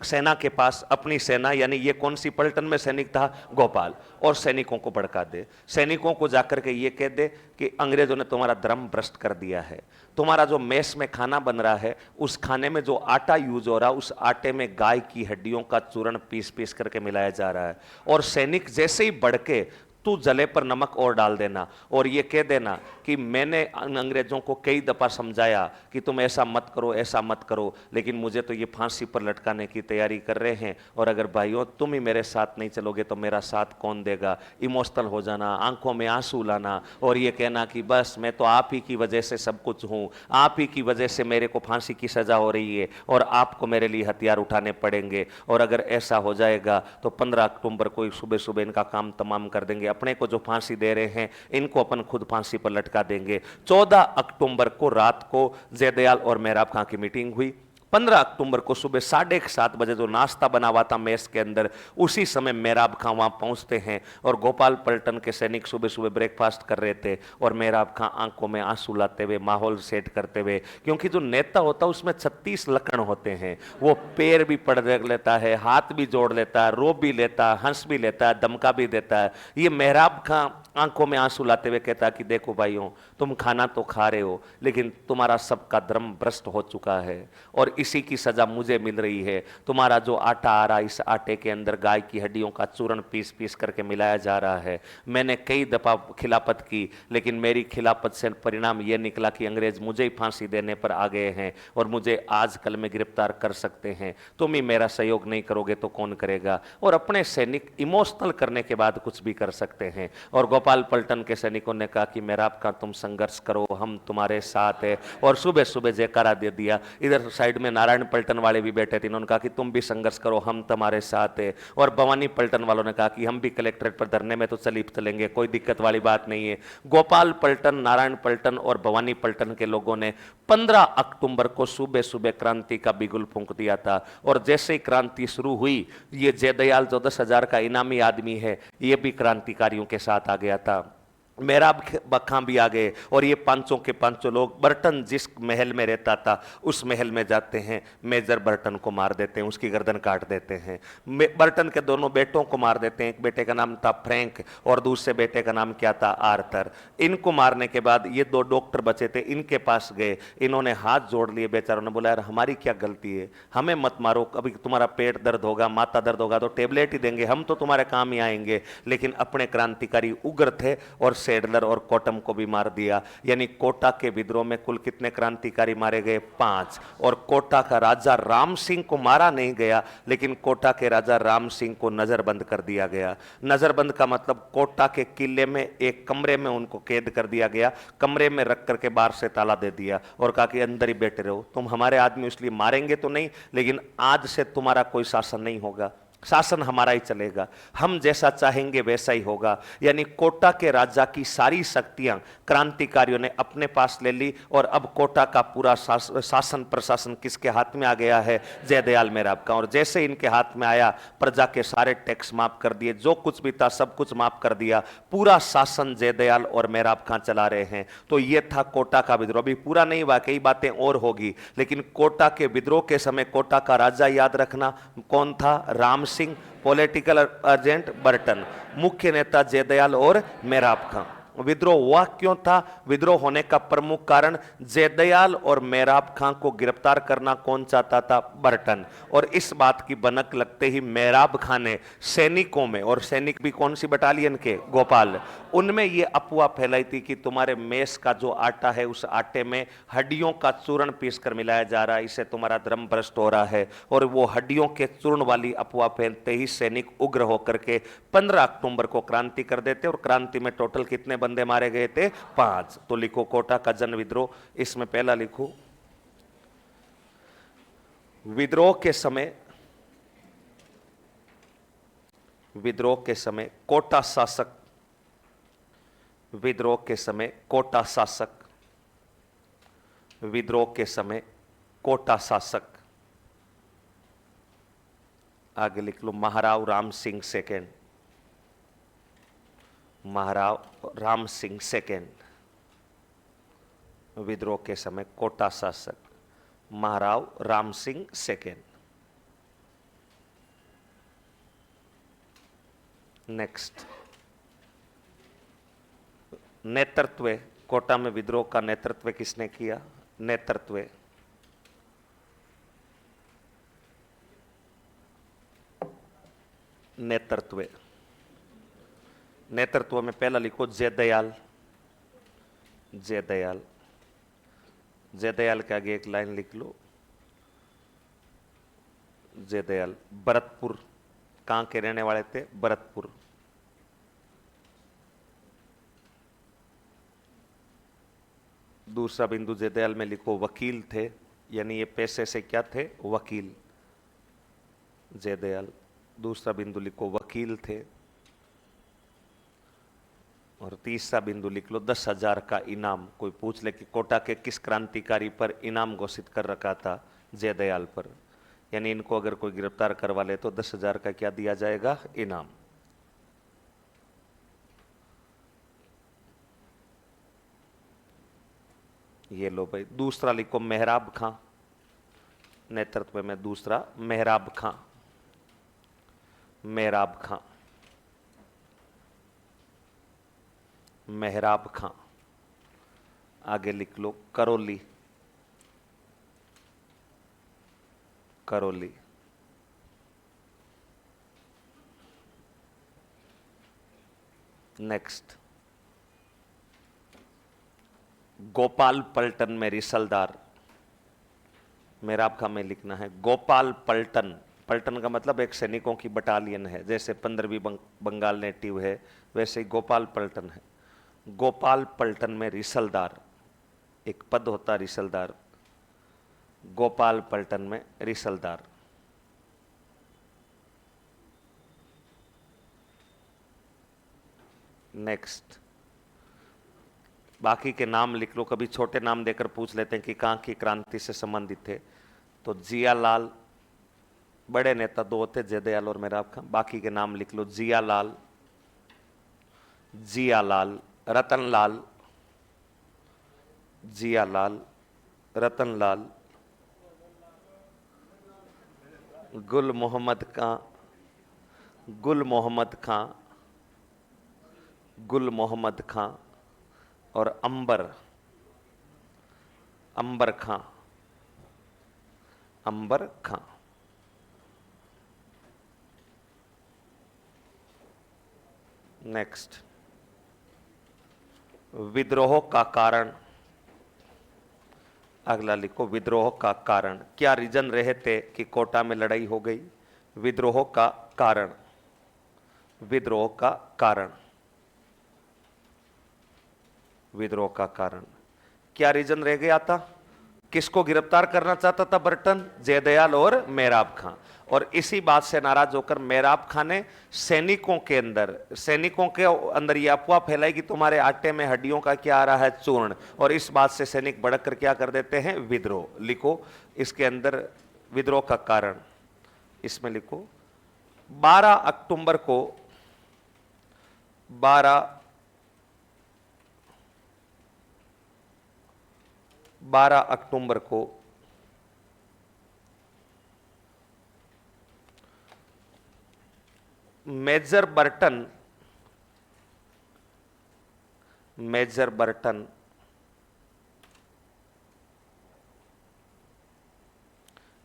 सेना के पास, अपनी सेना, यानी ये कौन सी पलटन में सैनिक था? गोपाल, और सैनिकों को भड़का दे। सैनिकों को जाकर के ये कह दे कि अंग्रेजों ने तुम्हारा धर्म भ्रष्ट कर दिया है, तुम्हारा जो मेस में खाना बन रहा है उस खाने में जो आटा यूज हो रहा है उस आटे में गाय की हड्डियों का चूर्ण पीस पीस करके मिलाया जा रहा है। और सैनिक जैसे ही भड़के तू जले पर नमक और डाल देना, और ये कह देना कि मैंने अंग्रेजों को कई दफा समझाया कि तुम ऐसा मत करो, ऐसा मत करो, लेकिन मुझे तो ये फांसी पर लटकाने की तैयारी कर रहे हैं, और अगर भाइयों तुम ही मेरे साथ नहीं चलोगे तो मेरा साथ कौन देगा? इमोशनल हो जाना, आंखों में आंसू लाना, और ये कहना कि बस मैं तो आप ही की वजह से सब कुछ हूं, आप ही की वजह से मेरे को फांसी की सजा हो रही है, और आपको मेरे लिए हथियार उठाने पड़ेंगे, और अगर ऐसा हो जाएगा तो 15 अक्टूबर को सुबह सुबह इनका काम तमाम कर देंगे, अपने को जो फांसी दे रहे हैं इनको अपन खुद फांसी पर लटका देंगे। 14 अक्टूबर को रात को जयदयाल और मेहराब खां की मीटिंग हुई। 15 अक्टूबर को सुबह 7:30 बजे जो नाश्ता बना हुआ था मेस के अंदर, उसी समय मेहराब खां वहां पहुंचते हैं, और गोपाल पलटन के सैनिक सुबह सुबह ब्रेकफास्ट कर रहे थे, और मेहराब खां आंखों में आंसू लाते हुए, माहौल सेट करते हुए, क्योंकि जो नेता होता है उसमें 36 लक्षण होते हैं, वो पैर भी पड़ लेता है, हाथ भी जोड़ लेता है, रो भी लेता है, हंस भी लेता है, धमका भी देता है। ये मेहराब खां आंखों में आंसू लाते हुए कहता कि देखो भाइयों, तुम खाना तो खा रहे हो लेकिन तुम्हारा सबका धर्म भ्रष्ट हो चुका है, और इसी की सजा मुझे मिल रही है। तुम्हारा जो आटा आ रहा, इस आटे के अंदर गाय की हड्डियों का चूर्ण पीस पीस करके मिलाया जा रहा है। मैंने कई दफा खिलाफत की, लेकिन मेरी खिलाफत से परिणाम यह निकला कि अंग्रेज मुझे ही फांसी देने पर आ गए हैं, और मुझे आजकल में गिरफ्तार कर सकते हैं। तुम ही मेरा सहयोग नहीं करोगे तो कौन करेगा? और अपने सैनिक इमोशनल करने के बाद कुछ भी कर सकते हैं। और गोपाल पलटन के सैनिकों ने कहा कि मेहराब खां तुम संघर्ष करो, हम तुम्हारे साथ है, और सुबह सुबह जयकारा दे दिया। इधर साइड में नारायण पलटन वाले भी बैठे थे, इन्होंने कहा कि तुम भी संघर्ष करो, हम तुम्हारे साथ है। और भवानी पलटन वालों ने कहा कि हम भी कलेक्ट्रेट पर धरने में तो चलेंगे, कोई दिक्कत वाली बात नहीं है। गोपाल पलटन, नारायण पलटन और भवानी पलटन के लोगों ने 15 अक्टूबर को सुबह सुबह क्रांति का बिगुल फूंक दिया था। और जैसे ही क्रांति शुरू हुई, ये जयदयाल जो 10,000 का इनामी आदमी है, ये भी क्रांतिकारियों के साथ आ गया था। मेहराब खां भी आ गए और ये पांचों के पांचों लोग, बर्टन जिस महल में रहता था उस महल में जाते हैं, मेजर बर्टन को मार देते हैं, उसकी गर्दन काट देते हैं। बर्टन के दोनों बेटों को मार देते हैं, एक बेटे का नाम था फ्रैंक और दूसरे बेटे का नाम क्या था, आर्थर। इनको मारने के बाद ये दो डॉक्टर बचे थे, इनके पास गए, इन्होंने हाथ जोड़ लिए बेचारों ने, बोला यार हमारी क्या गलती है, हमें मत मारो, कभी तुम्हारा पेट दर्द होगा, माथा दर्द होगा तो टेबलेट ही देंगे, हम तो तुम्हारे काम ही आएंगे। लेकिन अपने क्रांतिकारी उग्र थे और सेडलर और कोटम को भी मार दिया। यानी कोटा के विद्रोह में कुल कितने क्रांतिकारी मारे गए, 5। और कोटा का राजा राम सिंह को मारा नहीं गया, लेकिन कोटा के राजा राम सिंह को नजरबंद कर दिया गया। नजरबंद का मतलब कोटा के किले में एक कमरे में उनको कैद कर दिया गया, कमरे में रख करके बाहर से ताला दे दिया और कहा कि अंदर ही बैठे रहो, तुम हमारे आदमी इसलिए मारेंगे तो नहीं, लेकिन आज से तुम्हारा कोई शासन नहीं होगा, शासन हमारा ही चलेगा, हम जैसा चाहेंगे वैसा ही होगा। यानी कोटा के राजा की सारी शक्तियां क्रांतिकारियों ने अपने पास ले ली और अब कोटा का पूरा शासन प्रशासन किसके हाथ में आ गया है, जयदयाल मेहराब का। और जैसे इनके हाथ में आया, प्रजा के सारे टैक्स माफ कर दिए, जो कुछ भी था सब कुछ माफ कर दिया, पूरा शासन जयदयाल और मेहराब खां चला रहे हैं। तो यह था कोटा का विद्रोह। अभी पूरा नहीं हुआ, कई बातें और होगी, लेकिन कोटा के विद्रोह के समय कोटा का राजा याद रखना कौन था, Ram Singh, political agent Burton, मुख्य नेता जयदयाल और मेहराब खां। विद्रोह हुआ क्यों था, विद्रोह होने का प्रमुख कारण जयदयाल और मेहराब खां को गिरफ्तार करना कौन चाहता था, बर्टन। और इस बात की भनक लगते ही मेहराब खां ने सैनिकों में, और सैनिक भी कौन सी बटालियन के, गोपाल, उनमें ये अफवाह फैलाई थी कि तुम्हारे मेस का जो आटा है उस आटे में हड्डियों का चूर्ण पीस कर मिलाया जा रहा है, इससे तुम्हारा धर्म भ्रष्ट हो रहा है। और वो हड्डियों के चूर्ण वाली अफवाह फैलते ही सैनिक उग्र होकर के 15 अक्टूबर को क्रांति कर देते, और क्रांति में टोटल कितने बंदे मारे गए थे, 5। तो लिखो कोटा का जन विद्रोह, इसमें पहला लिखो, विद्रोह के समय, विद्रोह के समय कोटा शासक, विद्रोह के समय कोटा शासक, विद्रोह के समय कोटा शासक, आगे लिख लो महाराव राम सिंह सेकेंड, महाराव राम सिंह सेकेंड, विद्रोह के समय कोटा शासक महाराव राम सिंह सेकेंड। नेक्स्ट, नेतृत्व, कोटा में विद्रोह का नेतृत्व किसने किया, नेतृत्व, नेतृत्व, नेतृत्व में पहला लिखो जयदयाल, जयदयाल, जयदयाल के आगे एक लाइन लिख लो, जयदयाल, भरतपुर, कहां के रहने वाले थे, भरतपुर। दूसरा बिंदु जयदयाल में लिखो वकील थे, यानी ये पेशे से क्या थे, वकील, जयदयाल। दूसरा बिंदु लिखो वकील थे। और तीसरा बिंदु लिख लो 10,000 का इनाम। कोई पूछ ले कि कोटा के किस क्रांतिकारी पर इनाम घोषित कर रखा था, जयदयाल पर, यानी इनको अगर कोई गिरफ्तार करवा ले तो 10,000 का क्या दिया जाएगा, इनाम। ये लो भाई। दूसरा लिखो मेहराब खां, नेतृत्व में दूसरा मेहराब खां, मेहराब खां, मेहराब खां। आगे लिख लो करौली, करौली। नेक्स्ट, गोपाल पलटन में रिसलदार, मेहराब खां में लिखना है गोपाल पलटन। पलटन का मतलब एक सैनिकों की बटालियन है, जैसे 15वीं बंगाल नेटिव है वैसे ही गोपाल पलटन है। गोपाल पलटन में रिसलदार, एक पद होता रिसलदार, गोपाल पलटन में रिसलदार। नेक्स्ट, बाकी के नाम लिख लो, कभी छोटे नाम देकर पूछ लेते हैं कि कहां की क्रांति से संबंधित थे। तो जियालाल, बड़े नेता दो थे, जयदयाल और मेहराब खां। बाकी के नाम लिख लो जियालाल, जियालाल, रतनलाल, जियालाल, रतनलाल, गुल मोहम्मद खां, गुल मोहम्मद खां, गुल मोहम्मद खां और अंबर, अंबर खां, अंबर खां। नेक्स्ट, विद्रोह का कारण, अगला लिखो विद्रोह का कारण। क्या रीजन रहे थे कि कोटा में लड़ाई हो गई? विद्रोह का कारण, विद्रोह का कारण, विद्रोह का कारण क्या रीजन रह गया था? किसको गिरफ्तार करना चाहता था बर्टन? जयदयाल और मेहराब खां। और इसी बात से नाराज होकर मेहराब खां ने सैनिकों के अंदर यह अफवाह फैलाई कि तुम्हारे आटे में हड्डियों का क्या आ रहा है? चूर्ण। और इस बात से सैनिक भड़क कर क्या कर देते हैं? विद्रोह। लिखो इसके अंदर विद्रोह का कारण, इसमें लिखो 12 अक्टूबर को 12 अक्टूबर को मेजर बर्टन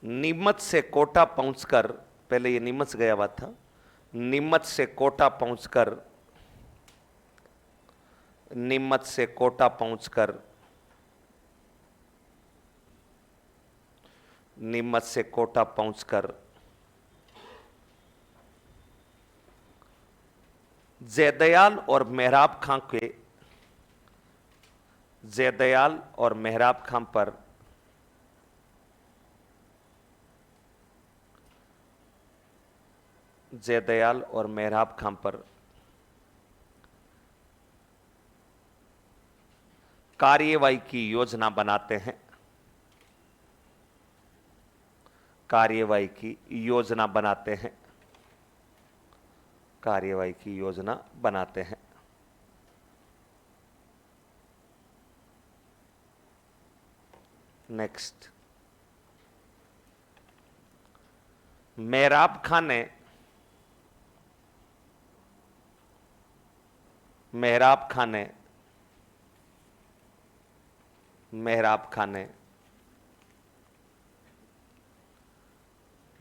नीमच से कोटा पहुंचकर, पहले ये नीमच गया हुआ था, नीमच से कोटा पहुंचकर, नीमच से कोटा पहुंचकर, नीमच से कोटा पहुंचकर जयदयाल और मेहराब खां के, जयदयाल और मेहराब खां पर जयदयाल और मेहराब खां पर कार्यवाही की योजना बनाते हैं, कार्यवाही की योजना बनाते हैं, कार्यवाही की योजना बनाते हैं। नेक्स्ट, मेहराब खां ने, मेहराब खां ने, मेहराब खां ने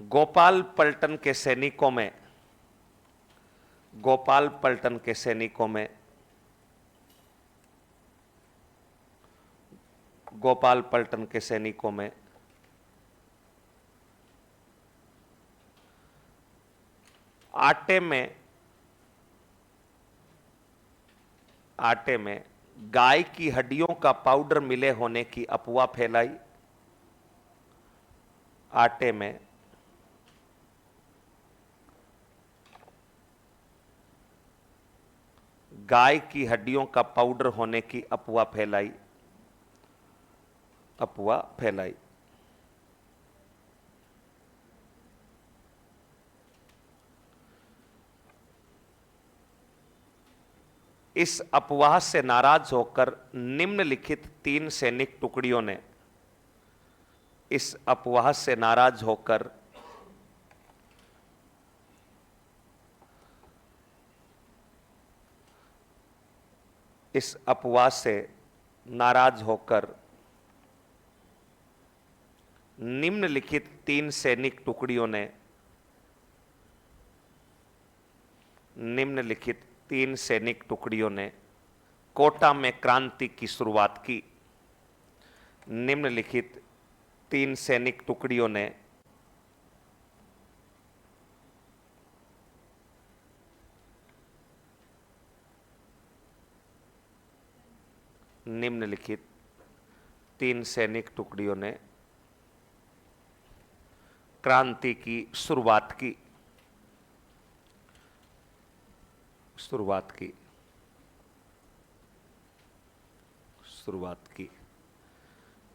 गोपाल पलटन के सैनिकों में, गोपाल पलटन के सैनिकों में, गोपाल पलटन के सैनिकों में आटे में गाय की हड्डियों का पाउडर मिले होने की अफवाह फैलाई, आटे में गाय की हड्डियों का पाउडर होने की अफवाह फैलाई, अफवाह फैलाई। इस अफवाह से नाराज होकर निम्नलिखित 3 सैनिक टुकड़ियों ने, इस अफवाह से नाराज होकर इस अफवाह से नाराज होकर निम्नलिखित 3 सैनिक टुकड़ियों ने, निम्नलिखित 3 सैनिक टुकड़ियों ने कोटा में क्रांति की शुरुआत की। निम्नलिखित 3 सैनिक टुकड़ियों ने निम्नलिखित 3 सैनिक टुकड़ियों ने क्रांति की शुरुआत की, शुरुआत की, शुरुआत की।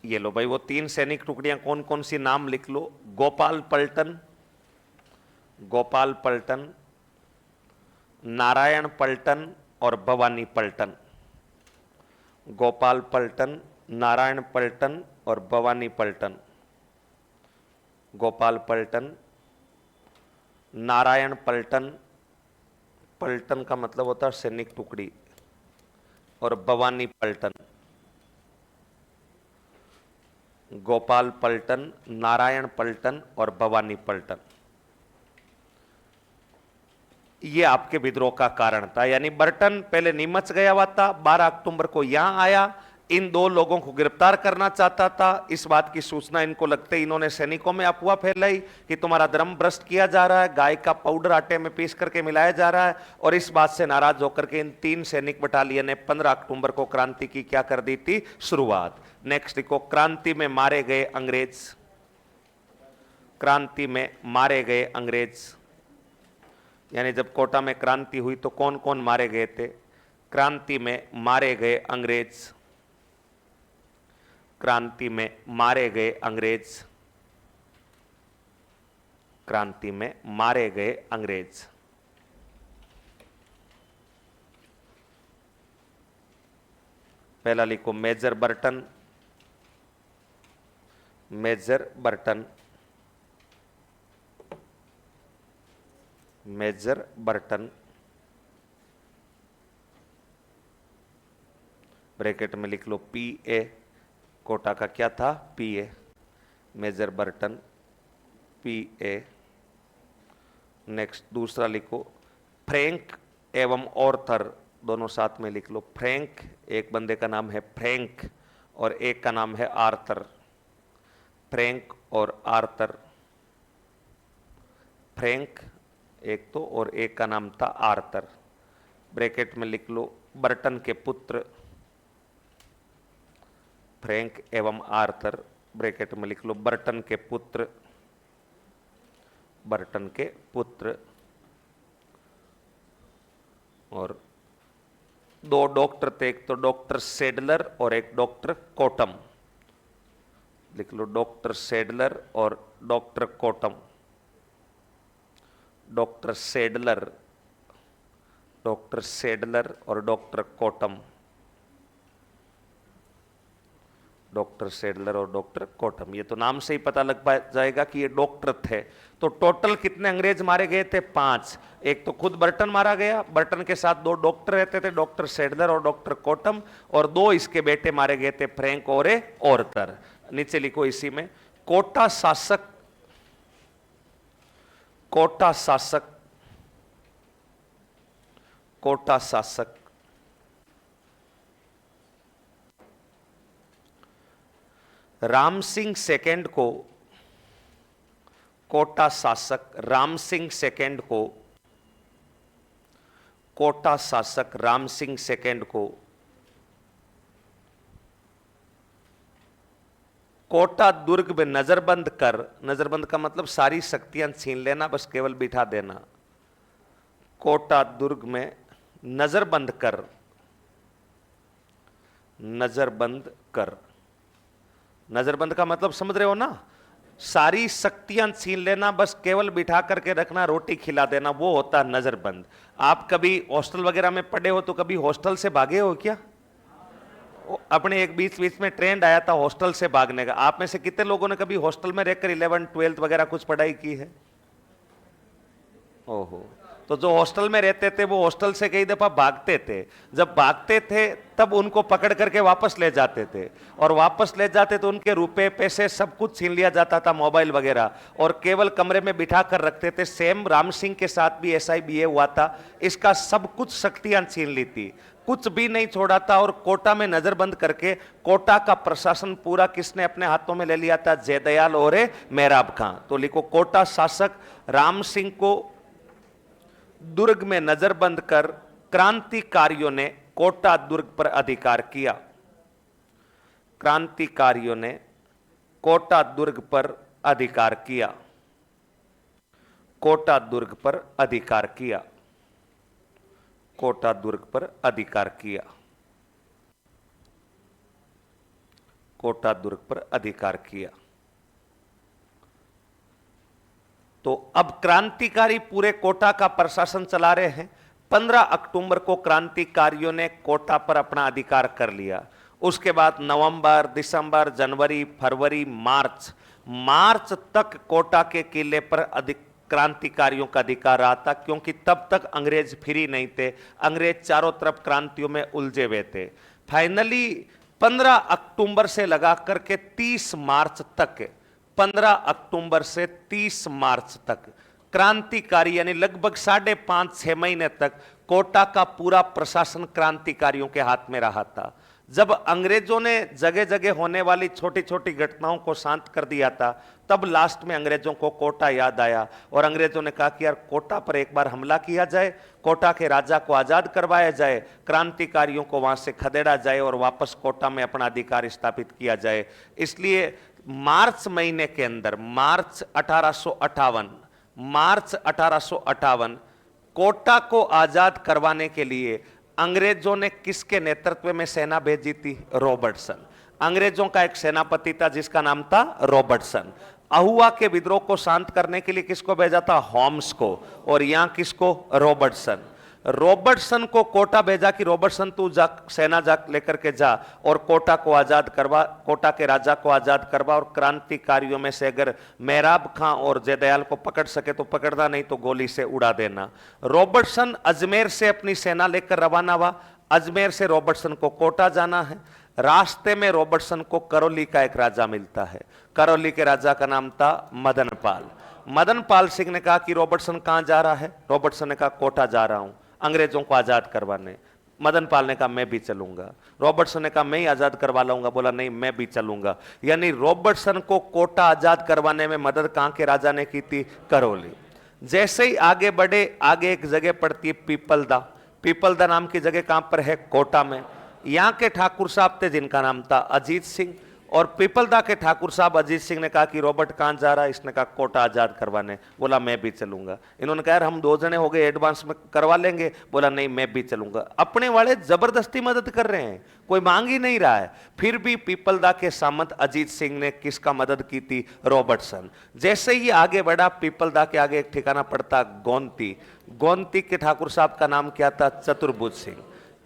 ये लो भाई वो 3 सैनिक टुकड़ियां कौन कौन सी, नाम लिख लो। गोपाल पलटन, गोपाल पलटन, नारायण पलटन और भवानी पलटन। गोपाल पलटन, नारायण पलटन और भवानी पलटन। गोपाल पलटन, नारायण पलटन, पलटन का मतलब होता है सैनिक टुकड़ी, और भवानी पलटन। गोपाल पलटन, नारायण पलटन और भवानी पलटन, ये आपके विद्रोह का कारण था। यानी बर्टन पहले नीमच गया हुआ था, 12 अक्टूबर को यहां आया, इन दो लोगों को गिरफ्तार करना चाहता था। इस बात की सूचना इनको लगते इन्होंने सैनिकों में अफवाह फैलाई कि तुम्हारा धर्म भ्रष्ट किया जा रहा है, गाय का पाउडर आटे में पीस करके मिलाया जा रहा है। और इस बात से नाराज होकर के इन 3 सैनिक बटालियन ने 15 अक्टूबर को क्रांति की क्या कर दी थी, शुरुआत। नेक्स्ट देखो, क्रांति में मारे गए अंग्रेज। क्रांति में मारे गए अंग्रेज, यानी जब कोटा में क्रांति हुई तो कौन कौन मारे गए थे। क्रांति में मारे गए अंग्रेज, क्रांति में मारे गए अंग्रेज, क्रांति में मारे गए अंग्रेज। पहला लिखो major Burton, major Burton, major Burton, bracket में लिख लो पीए, कोटा का क्या था, PA, major Burton PA. Next दूसरा लिखो फ्रैंक एवं ऑर्थर, दोनों साथ में लिख लो। फ्रैंक, एक बंदे का नाम है फ्रैंक और एक का नाम है आर्थर। फ्रैंक और आर्थर, फ्रैंक एक तो और एक का नाम था आर्थर। ब्रैकेट में लिख लो बर्टन के पुत्र, फ्रैंक एवं आर्थर, ब्रैकेट में लिख लो बर्टन के पुत्र, बर्टन के पुत्र। और 2 डॉक्टर थे, एक तो डॉक्टर सेडलर और एक डॉक्टर कोटम। लिख लो डॉक्टर सेडलर और doctor Cottam. Doctor Sadler, doctor Sadler और डॉक्टर कोटम, डॉक्टर सेडलर और डॉक्टर कोटम। ये तो नाम से ही पता लग जाएगा कि ये डॉक्टर थे। तो टोटल कितने अंग्रेज मारे गए थे, 5। एक तो खुद बर्टन मारा गया, बर्टन के साथ 2 डॉक्टर रहते थे, डॉक्टर सेडलर और डॉक्टर कोटम, और 2 इसके बेटे मारे गए थे, फ्रैंक और ऑर्थर। नीचे लिखो इसी में, कोटा शासक, कोटा शासक, कोटा शासक राम सिंह सेकंड को, कोटा शासक राम सिंह सेकंड को, कोटा शासक राम सिंह सेकंड को कोटा दुर्ग में नजरबंद कर, नजरबंद का मतलब सारी शक्तियां छीन लेना, बस केवल बिठा देना। कोटा दुर्ग में नजरबंद कर, नजरबंद कर, नजरबंद का मतलब समझ रहे हो ना, सारी शक्तियां छीन लेना, बस केवल बिठा करके रखना, रोटी खिला देना, वो होता है नजरबंद। आप कभी हॉस्टल वगैरह में पढ़े हो तो कभी हॉस्टल से भागे हो क्या? अपने एक बीच बीच में ट्रेंड आया था हॉस्टल से भागने का। आप में से कितने लोगों ने कभी हॉस्टल में रहकर 11th 12th वगैरह कुछ पढ़ाई की है? ओहो, तो जो हॉस्टल में रहते थे वो हॉस्टल से कई दफा भागते थे। जब भागते थे तब उनको पकड़ करके वापस ले जाते थे, और वापस ले जाते तो उनके रुपए पैसे सब कुछ छीन लिया जाता था, मोबाइल वगैरह, और केवल कमरे में बिठा कर रखते थे। सेम राम सिंह के साथ भी ऐसा ही बिहेव हुआ था, इसका सब कुछ शक्तियां छीन ली थी, कुछ भी नहीं छोड़ा था। और कोटा में नजरबंद करके कोटा का प्रशासन पूरा किसने अपने हाथों में ले लिया था? जयदयाल और मेहराब खां। तो लिखो कोटा शासक राम सिंह को दुर्ग में नजरबंद कर क्रांतिकारियों ने कोटा दुर्ग पर अधिकार किया। क्रांतिकारियों ने कोटा दुर्ग पर अधिकार किया, कोटा दुर्ग पर अधिकार किया, कोटा दुर्ग पर अधिकार किया, कोटा दुर्ग पर अधिकार किया। तो अब क्रांतिकारी पूरे कोटा का प्रशासन चला रहे हैं। 15 अक्टूबर को क्रांतिकारियों ने कोटा पर अपना अधिकार कर लिया। उसके बाद नवंबर, दिसंबर, जनवरी, फरवरी, मार्च तक कोटा के किले पर क्रांतिकारियों का अधिकार रहा था, क्योंकि तब तक अंग्रेज फ्री नहीं थे। अंग्रेज चारों तरफ क्रांतियों में उलझे हुए थे। फाइनली 15 अक्टूबर से लगा करके 30 मार्च तक, 15 अक्टूबर से 30 मार्च तक क्रांतिकारी यानी लगभग 5.5-6 महीने तक कोटा का पूरा प्रशासन क्रांतिकारियों के हाथ में रहा था। जब अंग्रेजों ने जगह जगह होने वाली छोटी छोटी घटनाओं को शांत कर दिया था, तब लास्ट में अंग्रेजों को कोटा याद आया और अंग्रेजों ने कहा कि यार कोटा पर एक बार हमला किया जाए, कोटा के राजा को आजाद करवाया जाए, क्रांतिकारियों को वहां से खदेड़ा जाए और वापस कोटा में अपना अधिकार स्थापित किया जाए। इसलिए मार्च महीने के अंदर, मार्च 1858 कोटा को आजाद करवाने के लिए अंग्रेजों ने किसके नेतृत्व में सेना भेजी थी? रॉबर्टसन। अंग्रेजों का एक सेनापति था जिसका नाम था रॉबर्टसन। अहुआ के विद्रोह को शांत करने के लिए किसको भेजा था? होम्स को। और यहां किसको? रॉबर्टसन। रॉबर्टसन को कोटा भेजा कि रॉबर्टसन तू जा, सेना जा लेकर के जा और कोटा को आजाद करवा, कोटा के राजा को आजाद करवा, और क्रांतिकारियों में से अगर मेहराब खां और जयदयाल को पकड़ सके तो पकड़ना, नहीं तो गोली से उड़ा देना। रॉबर्टसन अजमेर से अपनी सेना लेकर रवाना हुआ। अजमेर से रॉबर्टसन को कोटा जाना है। रास्ते में रॉबर्टसन को करौली का एक राजा मिलता है। करौली के राजा का नाम था मदनपाल। मदनपाल सिंह ने कहा कि रॉबर्टसन कहां जा रहा है? रॉबर्टसन ने कहा कोटा जा रहा हूं अंग्रेजों को आजाद करवाने। मदनपाल ने कहा मैं भी चलूंगा। रॉबर्टसन ने कहा मैं ही आजाद करवा लाऊंगा। बोला नहीं, मैं भी चलूंगा। यानी रॉबर्टसन को कोटा आजाद करवाने में मदद कहां के राजा ने की थी? करौली। जैसे ही आगे बढ़े, आगे एक जगह पड़ती है पीपलदा। पीपलदा नाम की जगह कहां पर है? कोटा में। यहां के ठाकुर साहब थे जिनका नाम था अजीत सिंह, और पीपलदा के ठाकुर साहब अजीत सिंह ने कहा कि रॉबर्ट कहां जा रहा है? इसने कहा कोटा आजाद करवाने। बोला मैं भी चलूंगा। इन्होंने कहा यार हम 2 जने हो गए, एडवांस में करवा लेंगे। बोला नहीं, मैं भी चलूंगा। अपने वाले जबरदस्ती मदद कर रहे हैं, कोई मांग ही नहीं रहा है। फिर भी पीपलदा के सामंत अजीत सिंह ने किसका मदद की थी? रॉबर्टसन। जैसे ही आगे बढ़ा, पीपलदा के आगे एक ठिकाना पड़ता गोमती। गोमती के ठाकुर साहब का नाम क्या था? चतुर्भुज सिंह।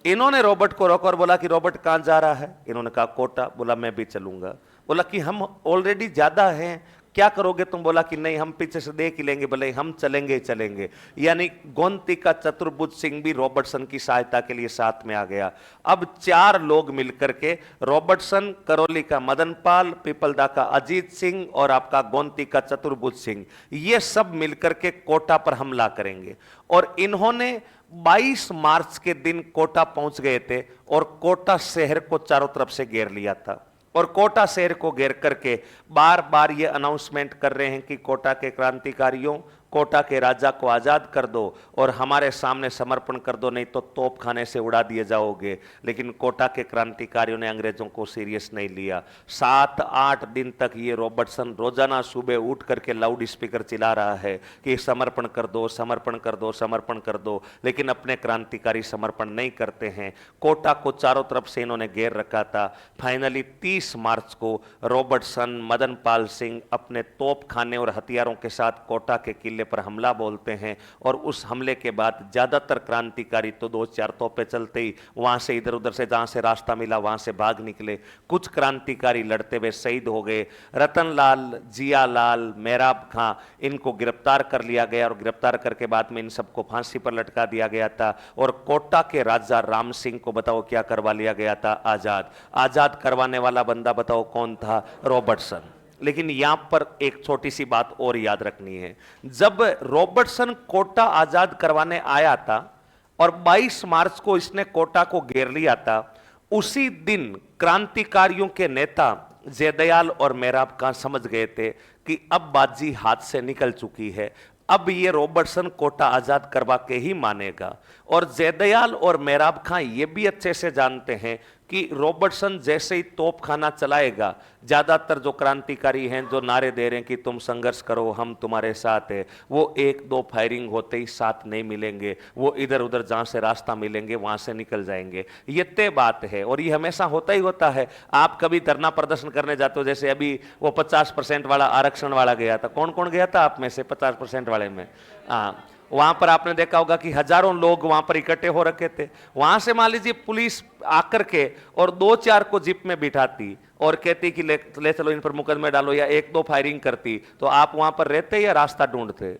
इन्होंने रॉबर्ट को रोका और बोला कि रॉबर्ट कहां जा रहा है? इन्होंने कहा कोटा। बोला मैं भी चलूंगा। बोला कि हम ऑलरेडी ज्यादा हैं, क्या करोगे तुम? बोला कि नहीं, हम पीछे से देख ही लेंगे। बोले हम चलेंगे ही चलेंगे। यानी गोमती का चतुर्भुज सिंह भी रॉबर्टसन की सहायता के लिए साथ में आ गया। अब 4 लोग मिलकर के, रॉबर्टसन, करौली का मदनपाल, पीपलदा का अजीत सिंह और आपका गोमती का चतुर्भुज सिंह, ये सब मिलकर के कोटा पर हमला करेंगे। और इन्होंने 22 मार्च के दिन कोटा पहुंच गए थे और कोटा शहर को चारों तरफ से घेर लिया था। और कोटा शहर को घेर करके बार बार ये अनाउंसमेंट कर रहे हैं कि कोटा के क्रांतिकारियों, कोटा के राजा को आजाद कर दो और हमारे सामने समर्पण कर दो, नहीं तो तोप खाने से उड़ा दिए जाओगे। लेकिन कोटा के क्रांतिकारियों ने अंग्रेजों को सीरियस नहीं लिया। 7-8 दिन तक ये रॉबर्टसन रोजाना सुबह उठ करके लाउड स्पीकर चिल्ला रहा है कि समर्पण कर दो, समर्पण कर दो, समर्पण कर दो, लेकिन अपने क्रांतिकारी समर्पण नहीं करते हैं। कोटा को चारों तरफ से इन्होंने घेर रखा था। फाइनली 30 मार्च को रॉबर्टसन, मदनपाल सिंह अपने तोप खाने और हथियारों के साथ कोटा के किले पर हमला बोलते हैं। और उस हमले के बाद ज्यादातर क्रांतिकारी तो 2-4 तोपे चलते ही वहां से इधर उधर से जहां से रास्ता मिला वहां से भाग निकले। कुछ क्रांतिकारी लड़ते हुए शहीद हो गए। रतनलाल, जियालाल, मेहराब खां, इनको गिरफ्तार कर लिया गया और गिरफ्तार करके बाद में इन सबको फांसी पर लटका दिया गया था। और कोटा के राजा राम सिंह को बताओ क्या करवा लिया गया था? आजाद। आजाद करवाने वाला बंदा बताओ कौन था? रॉबर्टसन। लेकिन यहां पर एक छोटी सी बात और याद रखनी है। जब रॉबर्टसन कोटा आजाद करवाने आया था और 22 मार्च को इसने कोटा को घेर लिया था, उसी दिन क्रांतिकारियों के नेता जयदयाल और मेहराब खां समझ गए थे कि अब बाजी हाथ से निकल चुकी है, अब ये रॉबर्टसन कोटा आजाद करवा के ही मानेगा। और जयदयाल और मेहराब खां ये भी अच्छे से जानते हैं कि रॉबर्टसन जैसे ही तोपखाना चलाएगा, ज्यादातर जो क्रांतिकारी हैं जो नारे दे रहे हैं कि तुम संघर्ष करो, हम तुम्हारे साथ है, वो 1-2 फायरिंग होते ही साथ नहीं मिलेंगे, वो इधर उधर जहां से रास्ता मिलेंगे वहां से निकल जाएंगे। ये तय बात है और ये हमेशा होता ही होता है। आप कभी धरना प्रदर्शन करने जाते हो, जैसे अभी वो 50% वाला आरक्षण वाला गया था, कौन कौन गया था आप में से 50% वाले में? हाँ, वहां पर आपने देखा होगा कि हजारों लोग वहां पर इकट्ठे हो रखे थे। वहां से मान लीजिए पुलिस आकर के और 2-4 को जीप में बिठाती और कहती कि ले चलो इन पर मुकदमे डालो या 1-2 फायरिंग करती, तो आप वहां पर रहते या रास्ता ढूंढते?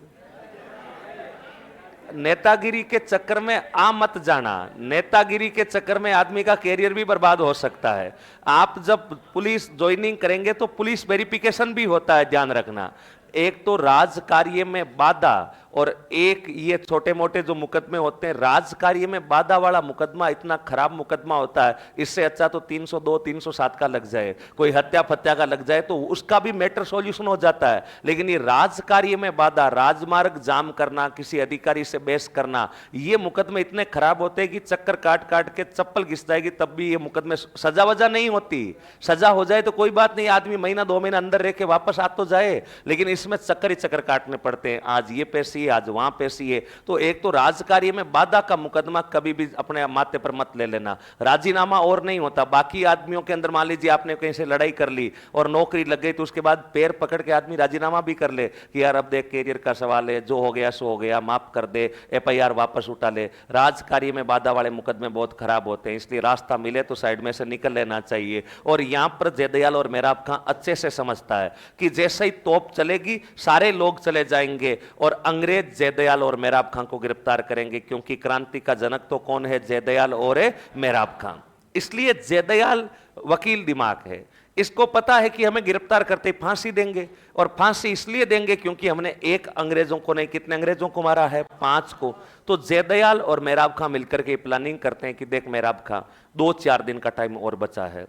नेतागिरी के चक्कर में आ मत जाना। नेतागिरी के चक्कर में आदमी का कैरियर भी बर्बाद हो सकता है। आप जब पुलिस ज्वाइनिंग करेंगे तो पुलिस वेरिफिकेशन भी होता है, ध्यान रखना। एक तो राज कार्य में बाधा और एक ये छोटे मोटे जो मुकदमे होते हैं, राज कार्य में बाधा वाला मुकदमा इतना खराब मुकदमा होता है, इससे अच्छा तो 302 307 का लग जाए, कोई हत्या फत्या का लग जाए तो उसका भी मैटर सॉल्यूशन हो जाता है। लेकिन ये राज कार्य में बाधा, राजमार्ग जाम करना, किसी अधिकारी से बहस करना, ये मुकदमे इतने खराब होते हैं कि चक्कर काट काट के चप्पल घिस जाएगी तब भी ये मुकदमे सजा वजा नहीं होती। सजा हो जाए तो कोई बात नहीं, आदमी महीना 2 महीना अंदर रह के वापस आ तो जाए, लेकिन इसमें चक्कर ही चक्कर काटने पड़ते हैं। आज ये पेशी है, आज वहां पेशी है। तो एक तो राजकार्य में बाधा का मुकदमा कभी भी अपने माथे पर मत ले लेना। राजीनामा और नहीं होता। बाकी आदमियों के अंदर मान लीजिए आपने कहीं से लड़ाई कर ली और नौकरी लग गई तो उसके बाद पैर पकड़ के आदमी राजीनामा भी कर ले कि यार अब देख कैरियर का सवाल है, जो हो गया सो हो गया, माफ कर दे, FIR वापस उठा ले। राजकार्य में बाधा वाले मुकदमे बहुत खराब होते हैं, इसलिए रास्ता मिले तो साइड में से निकल लेना चाहिए। और यहां पर जयदयाल और मेहराब खां अच्छे से समझता है कि जैसे ही तोप चलेगी सारे लोग चले जाएंगे और अंग्रेज जयदयाल और मेहराब खां को गिरफ्तार करेंगे, क्योंकि क्रांति का जनक तो कौन है? जयदयाल और मेहराब खां। इसलिए जयदयाल वकील दिमाग है, इसको पता है कि हमें गिरफ्तार करते ही फांसी देंगे, और फांसी इसलिए देंगे क्योंकि हमने एक अंग्रेजों को नहीं, कितने अंग्रेजों को मारा है? 5 को। तो जयदयाल और मेहराब खां मिलकर के प्लानिंग करते हैं कि देख मेहराब खां, 2-4 दिन का टाइम और बचा है,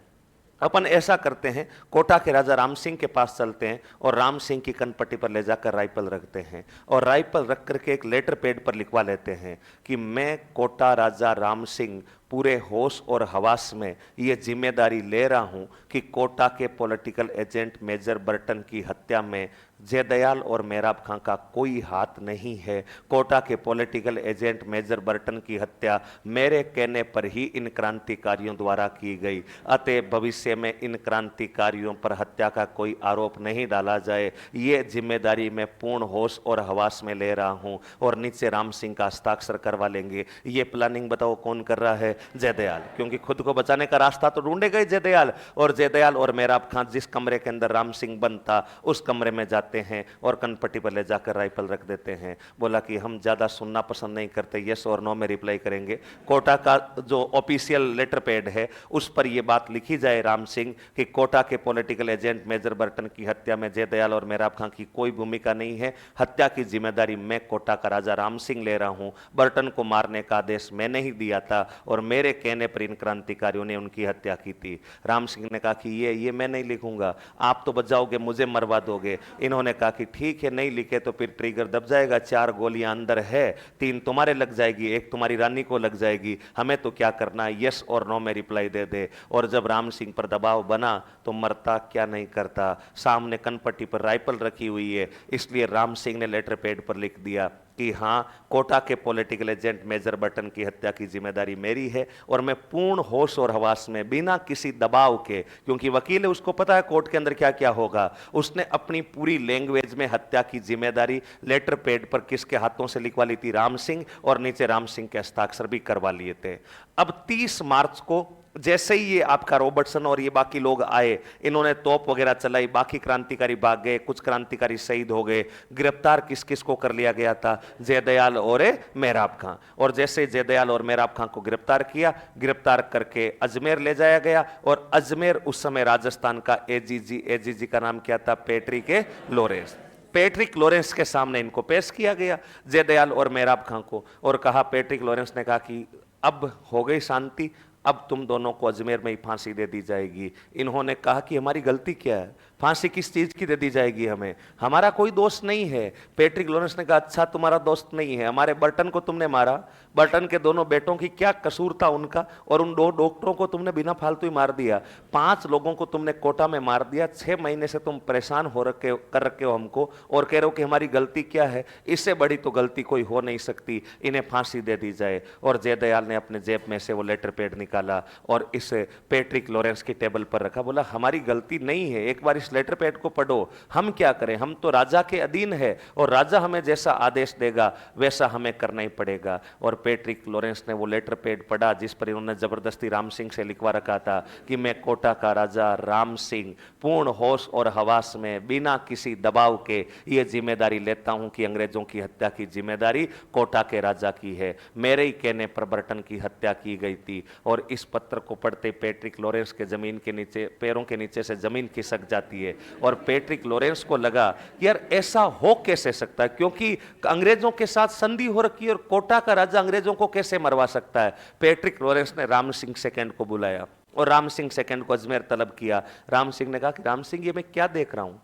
अपन ऐसा करते हैं, कोटा के राजा राम सिंह के पास चलते हैं और राम सिंह की कनपट्टी पर ले जाकर राइफल रखते हैं और राइफल रख करके एक लेटर पैड पर लिखवा लेते हैं कि मैं कोटा राजा राम सिंह पूरे होश और हवास में ये जिम्मेदारी ले रहा हूं कि कोटा के पॉलिटिकल एजेंट मेजर बर्टन की हत्या में जयदयाल और मेहराब खां का कोई हाथ नहीं है। कोटा के पॉलिटिकल एजेंट मेजर बर्टन की हत्या मेरे कहने पर ही इन क्रांतिकारियों द्वारा की गई, अतः भविष्य में इन क्रांतिकारियों पर हत्या का कोई आरोप नहीं डाला जाए, ये जिम्मेदारी मैं पूर्ण होश और हवास में ले रहा हूं। और नीचे राम सिंह का हस्ताक्षर करवा लेंगे। ये प्लानिंग बताओ कौन कर रहा है? जयदयाल, क्योंकि खुद को बचाने का रास्ता तो ढूंढेगा ही जयदयाल। और जयदयाल और मेहराब खां जिस कमरे के अंदर राम सिंह बंद था उस कमरे में जाते हैं और कनपट्टी पर ले जाकर राइफल रख देते हैं। बोला कि हम ज्यादा सुनना पसंद नहीं करते, यस और नो में रिप्लाई करेंगे। कोटा का जो ऑफिशियल लेटर पैड है उस पर यह बात लिखी जाए राम सिंह कि कोटा के पॉलिटिकल एजेंट मेजर बर्टन की हत्या में जयदयाल और मेहराब खां की कोई भूमिका नहीं है, हत्या की जिम्मेदारी मैं कोटा का राजा राम सिंह ले रहा हूं, बर्टन को मारने का आदेश मैंने ही दिया था और मेरे कहने पर इन क्रांतिकारियों ने उनकी हत्या की थी। राम सिंह ने कहा कि ये मैं नहीं लिखूंगा, आप तो बच जाओगे, मुझे मरवा दोगे। इन्होंने कहा कि ठीक है, नहीं लिखे तो फिर ट्रिगर दब जाएगा, 4 गोलियां अंदर है, 3 तुम्हारे लग जाएगी, 1 तुम्हारी रानी को लग जाएगी, हमें तो क्या करना है, यस और नो में रिप्लाई दे दे। और जब राम सिंह पर दबाव बना तो मरता क्या नहीं करता, सामने कनपट्टी पर राइफल रखी हुई है, इसलिए राम सिंह ने लेटर पैड पर लिख दिया कि हां, कोटा के पॉलिटिकल एजेंट मेजर बर्टन की हत्या की जिम्मेदारी मेरी है और मैं पूर्ण होश और हवास में बिना किसी दबाव के, क्योंकि वकील है उसको पता है कोर्ट के अंदर क्या क्या होगा, उसने अपनी पूरी लैंग्वेज में हत्या की जिम्मेदारी लेटर पैड पर किसके हाथों से लिखवा ली थी? राम सिंह, और नीचे राम सिंह के हस्ताक्षर भी करवा लिए थे। अब 30 मार्च को जैसे ही ये आपका रॉबर्टसन और ये बाकी लोग आए, इन्होंने तोप वगैरह चलाई, बाकी क्रांतिकारी भाग गए, कुछ क्रांतिकारी शहीद हो गए। गिरफ्तार किस किस को कर लिया गया था? जयदयाल और मेहराब खां। और जैसे जयदयाल और मेहराब खां को गिरफ्तार किया, गिरफ्तार करके अजमेर ले जाया गया और अजमेर उस समय राजस्थान का एजीजी का नाम क्या था? Patrick Lawrence. पैट्रिक लॉरेंस के सामने इनको पेश किया गया, जयदयाल और मेहराब खां को, और कहा, पैट्रिक लॉरेंस ने कहा कि अब हो गई शांति, अब तुम दोनों को अजमेर में ही फांसी दे दी जाएगी। इन्होंने कहा कि हमारी गलती क्या है, फांसी किस चीज की दे दी जाएगी हमें, हमारा कोई दोस्त नहीं है। पैट्रिक लॉरेंस ने कहा, अच्छा तुम्हारा दोस्त नहीं है, हमारे बर्टन को तुमने मारा, बर्टन के दोनों बेटों की क्या कसूर था उनका, और उन 2 डॉक्टरों को तुमने बिना फालतू ही मार दिया, 5 लोगों को तुमने कोटा में मार दिया, 6 महीने से तुम परेशान कर रखे हो हमको और कह रहे हो कि हमारी गलती क्या है, इससे बड़ी तो गलती कोई हो नहीं सकती, इन्हें फांसी दे दी जाए। और जयदयाल ने अपने जेब में से वो लेटर पैड निकाल निकाला और इस पैट्रिक लॉरेंस की टेबल पर रखा। बोला हमारी गलती नहीं है, एक बार इस लेटर पैड को पढ़ो, हम क्या करें, हम तो राजा के अधीन है और राजा हमें जैसा आदेश देगा वैसा हमें करना ही पड़ेगा। और पैट्रिक लॉरेंस ने वो लेटर पैड पढ़ा जिस पर इन्होंने जबरदस्ती राम सिंह से लिखवा रखा था कि मैं कोटा का राजा राम सिंह पूर्ण होश और हवास में बिना किसी दबाव के ये जिम्मेदारी लेता हूं कि अंग्रेजों की हत्या की जिम्मेदारी कोटा के राजा की है। मेरे ही कहने पर बर्टन की हत्या की गई थी। और इस पत्र को पढ़ते पैट्रिक लॉरेंस के जमीन के नीचे, पैरों के नीचे से जमीन खिसक जाती है और पैट्रिक लॉरेंस को लगा कि यार ऐसा हो कैसे सकता है, क्योंकि अंग्रेजों के साथ संधि हो रखी है और कोटा का राजा अंग्रेजों को कैसे मरवा सकता है। पैट्रिक लॉरेंस ने राम सिंह सेकंड को बुलाया और राम सिंह सेकंड को अजमेर तलब किया। राम सिंह ने कहा कि राम सिंह ये मैं क्या देख रहा हूं,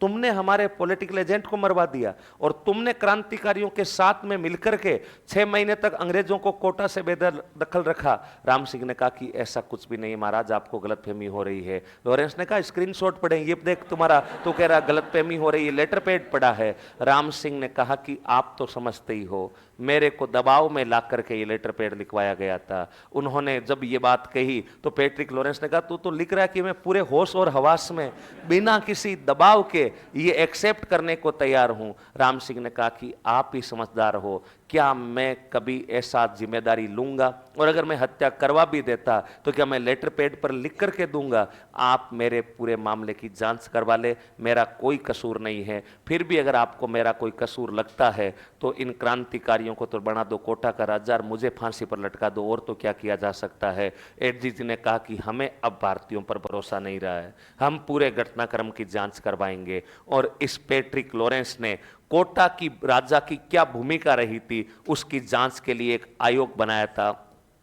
तुमने हमारे पॉलिटिकल एजेंट को मरवा दिया और तुमने क्रांतिकारियों के साथ में मिलकर के 6 महीने तक अंग्रेजों को कोटा से बेदखल रखा। राम सिंह ने कहा कि ऐसा कुछ भी नहीं महाराज, आपको गलतफहमी हो रही है। लॉरेंस ने कहा स्क्रीनशॉट पढ़े, ये देख तुम्हारा तो कह रहा गलतफहमी हो रही है, लेटर पैड पड़ा है। राम सिंह ने कहा कि आप तो समझते ही हो, मेरे को दबाव में ला करके ये लेटर पैड लिखवाया गया था। उन्होंने जब ये बात कही तो पैट्रिक लॉरेंस ने कहा तू तो लिख रहा है कि मैं पूरे होश और हवास में बिना किसी दबाव के ये एक्सेप्ट करने को तैयार हूं। राम सिंह ने कहा कि आप ही समझदार हो, क्या मैं कभी ऐसा जिम्मेदारी लूंगा, और अगर मैं हत्या करवा भी देता तो क्या मैं लेटर पैड पर लिख करके दूंगा। आप मेरे पूरे मामले की जांच करवा ले, मेरा कोई कसूर नहीं है। फिर भी अगर आपको मेरा कोई कसूर लगता है तो इन क्रांतिकारियों को तो बना दो कोटा का राजा और मुझे फांसी पर लटका दो, और तो क्या किया जा सकता है। एडजी जी ने कहा कि हमें अब भारतीयों पर भरोसा नहीं रहा है, हम पूरे घटनाक्रम की जांच करवाएंगे। और इस पैट्रिक लॉरेंस ने कोटा की राजा की क्या भूमिका रही थी उसकी जांच के लिए एक आयोग बनाया था।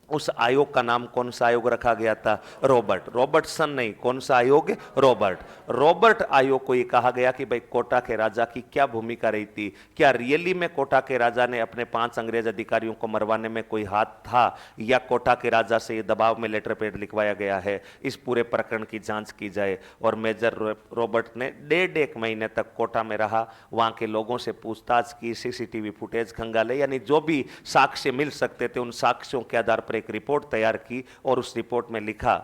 उस आयोग का नाम कौन सा आयोग रखा गया था, रॉबर्ट, रॉबर्टसन नहीं, कौन सा आयोग, रॉबर्ट आयोग को यह कहा गया कि भाई कोटा के राजा की क्या भूमिका रही थी, क्या रियली में कोटा के राजा ने अपने 5 अंग्रेज अधिकारियों को मरवाने में कोई हाथ था, या कोटा के राजा से ये दबाव में लेटर पैड लिखवाया गया है। इस पूरे प्रकरण की जांच की जाए। और मेजर रॉबर्ट ने 1.5 महीने तक कोटा में रहा, वहां के लोगों से पूछताछ की, सीसीटीवी फुटेज खंगाले, यानी जो भी साक्ष्य मिल सकते थे उन साक्ष्यों के आधार पर एक रिपोर्ट तैयार की और उस रिपोर्ट में लिखा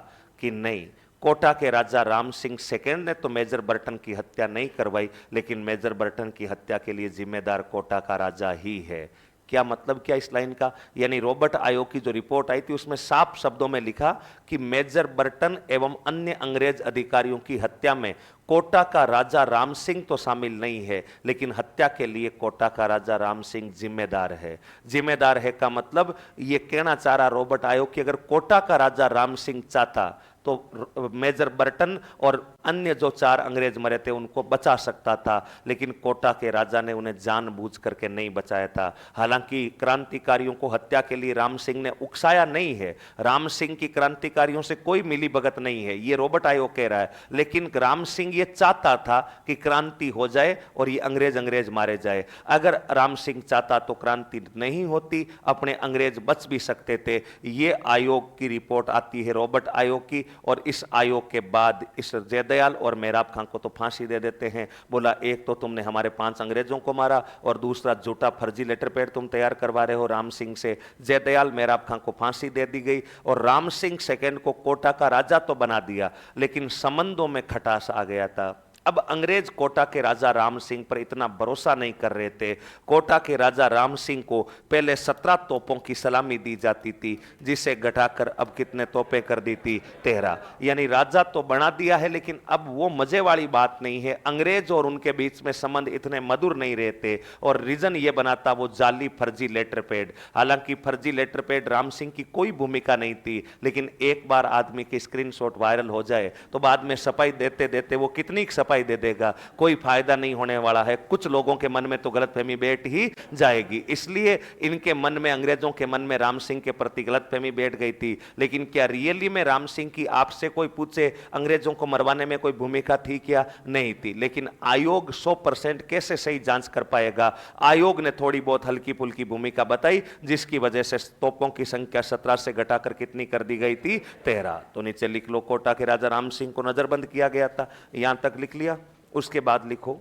कि नहीं, कोटा के राजा राम सिंह सेकंड ने तो मेजर बर्टन की हत्या नहीं करवाई, लेकिन मेजर बर्टन की हत्या के लिए जिम्मेदार कोटा का राजा ही है। क्या मतलब क्या इस लाइन का, यानी रॉबर्ट आयोग की जो रिपोर्ट आई थी उसमें साफ शब्दों में लिखा कि मेजर बर्टन एवं अन्य अंग्रेज अधिकारियों की हत्या में कोटा का राजा राम सिंह तो शामिल नहीं है, लेकिन हत्या के लिए कोटा का राजा राम सिंह जिम्मेदार है। जिम्मेदार है का मतलब ये कहना चाह रहा रॉबर्ट आयोग कि अगर कोटा का राजा राम सिंह चाहता तो मेजर बर्टन और अन्य जो 4 अंग्रेज मरे थे उनको बचा सकता था, लेकिन कोटा के राजा ने उन्हें जानबूझ करके नहीं बचाया था। हालांकि क्रांतिकारियों को हत्या के लिए राम सिंह ने उकसाया नहीं है, राम सिंह की क्रांतिकारियों से कोई मिली भगत नहीं है, ये रॉबर्ट आयोग कह रहा है, लेकिन राम सिंह ये चाहता था कि क्रांति हो जाए और ये अंग्रेज मारे जाए। अगर राम सिंह चाहता तो क्रांति नहीं होती, अपने अंग्रेज बच भी सकते थे। ये आयोग की रिपोर्ट आती है, रॉबर्ट आयोग की, और इस आयोग के बाद इस जयदयाल और मेहराब खां को तो फांसी दे देते हैं। बोला एक तो तुमने हमारे 5 अंग्रेजों को मारा और दूसरा झूठा फर्जी लेटर पैड तुम तैयार करवा रहे हो राम सिंह से। जयदयाल मेहराब खां को फांसी दे दी गई और राम सिंह सेकंड को कोटा का राजा तो बना दिया, लेकिन संबंधों में खटास आ गया था। अब अंग्रेज कोटा के राजा राम सिंह पर इतना भरोसा नहीं कर रहे थे। कोटा के राजा राम सिंह को पहले 17 तोपों की सलामी दी जाती थी, जिसे घटाकर अब कितने तोपें कर दी थी, 13। यानी राजा तो बना दिया है, लेकिन अब वो मजे वाली बात नहीं है। अंग्रेज और उनके बीच में संबंध इतने मधुर नहीं रहते और रीजन ये बनाता वो जाली फर्जी लेटर पैड। हालांकि फर्जी लेटर पैड राम सिंह की कोई भूमिका नहीं थी, लेकिन एक बार आदमी की स्क्रीनशॉट वायरल हो जाए तो बाद में सफाई देते देते वो कितनी सफाई दे देगा, कोई फायदा नहीं होने वाला है। कुछ लोगों के मन में तो गलतफहमी बैठ ही जाएगी, इसलिए इनके मन में, अंग्रेजों के मन में राम सिंह के प्रति गलतफहमी बैठ गई थी। लेकिन क्या रियली में राम सिंह की, आपसे कोई पूछे अंग्रेजों को मरवाने में कोई भूमिका थी क्या, नहीं थी। लेकिन आयोग 100% कैसे सही जांच कर पाएगा। आयोग ने थोड़ी बहुत हल्की फुल्की भूमिका बताई, जिसकी वजह से तोपों की संख्या 17 से घटाकर कितनी कर दी गई थी, 13। तो नीचे लिख लो, कोटा के राजा राम सिंह को नजरबंद किया गया था, यहां तक लिख लिया। उसके बाद लिखो,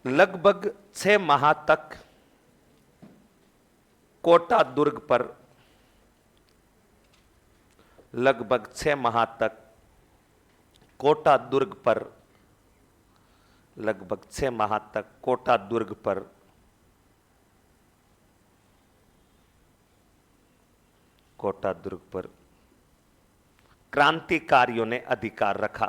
लगभग 6 माह तक कोटा दुर्ग पर लगभग 6 माह तक कोटा दुर्ग पर, लगभग 6 माह तक कोटा दुर्ग पर कोटा दुर्ग पर क्रांतिकारियों ने अधिकार रखा।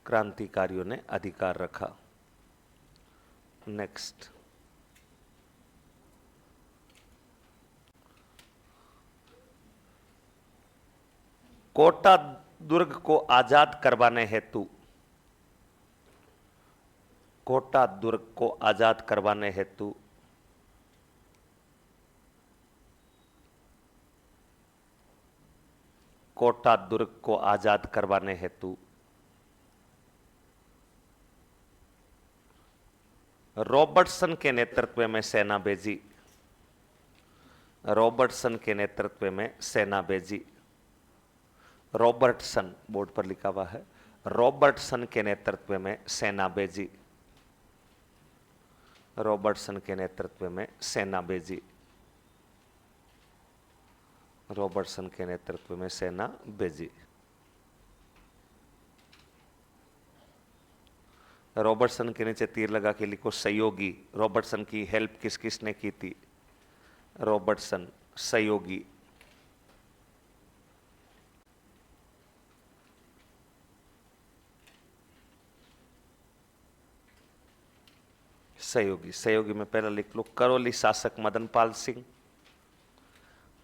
क्रांतिकारियों ने अधिकार रखा। नेक्स्ट, कोटा दुर्ग को आजाद करवाने हेतु, कोटा दुर्ग को आजाद करवाने हेतु कोटा दुर्ग को आजाद करवाने हेतु रॉबर्टसन के नेतृत्व में सेना भेजी। रॉबर्टसन के नेतृत्व में सेना भेजी। रॉबर्टसन बोर्ड पर लिखा हुआ है, रॉबर्टसन के नेतृत्व में सेना भेजी। रॉबर्टसन के नेतृत्व में सेना भेजी। रॉबर्टसन के नेतृत्व में सेना भेजी। रॉबर्टसन के नीचे तीर लगा के लिखो सहयोगी। रॉबर्टसन की हेल्प किस किसने की थी? रॉबर्टसन सहयोगी। सहयोगी, सहयोगी में पहला लिख लो करौली शासक मदनपाल सिंह।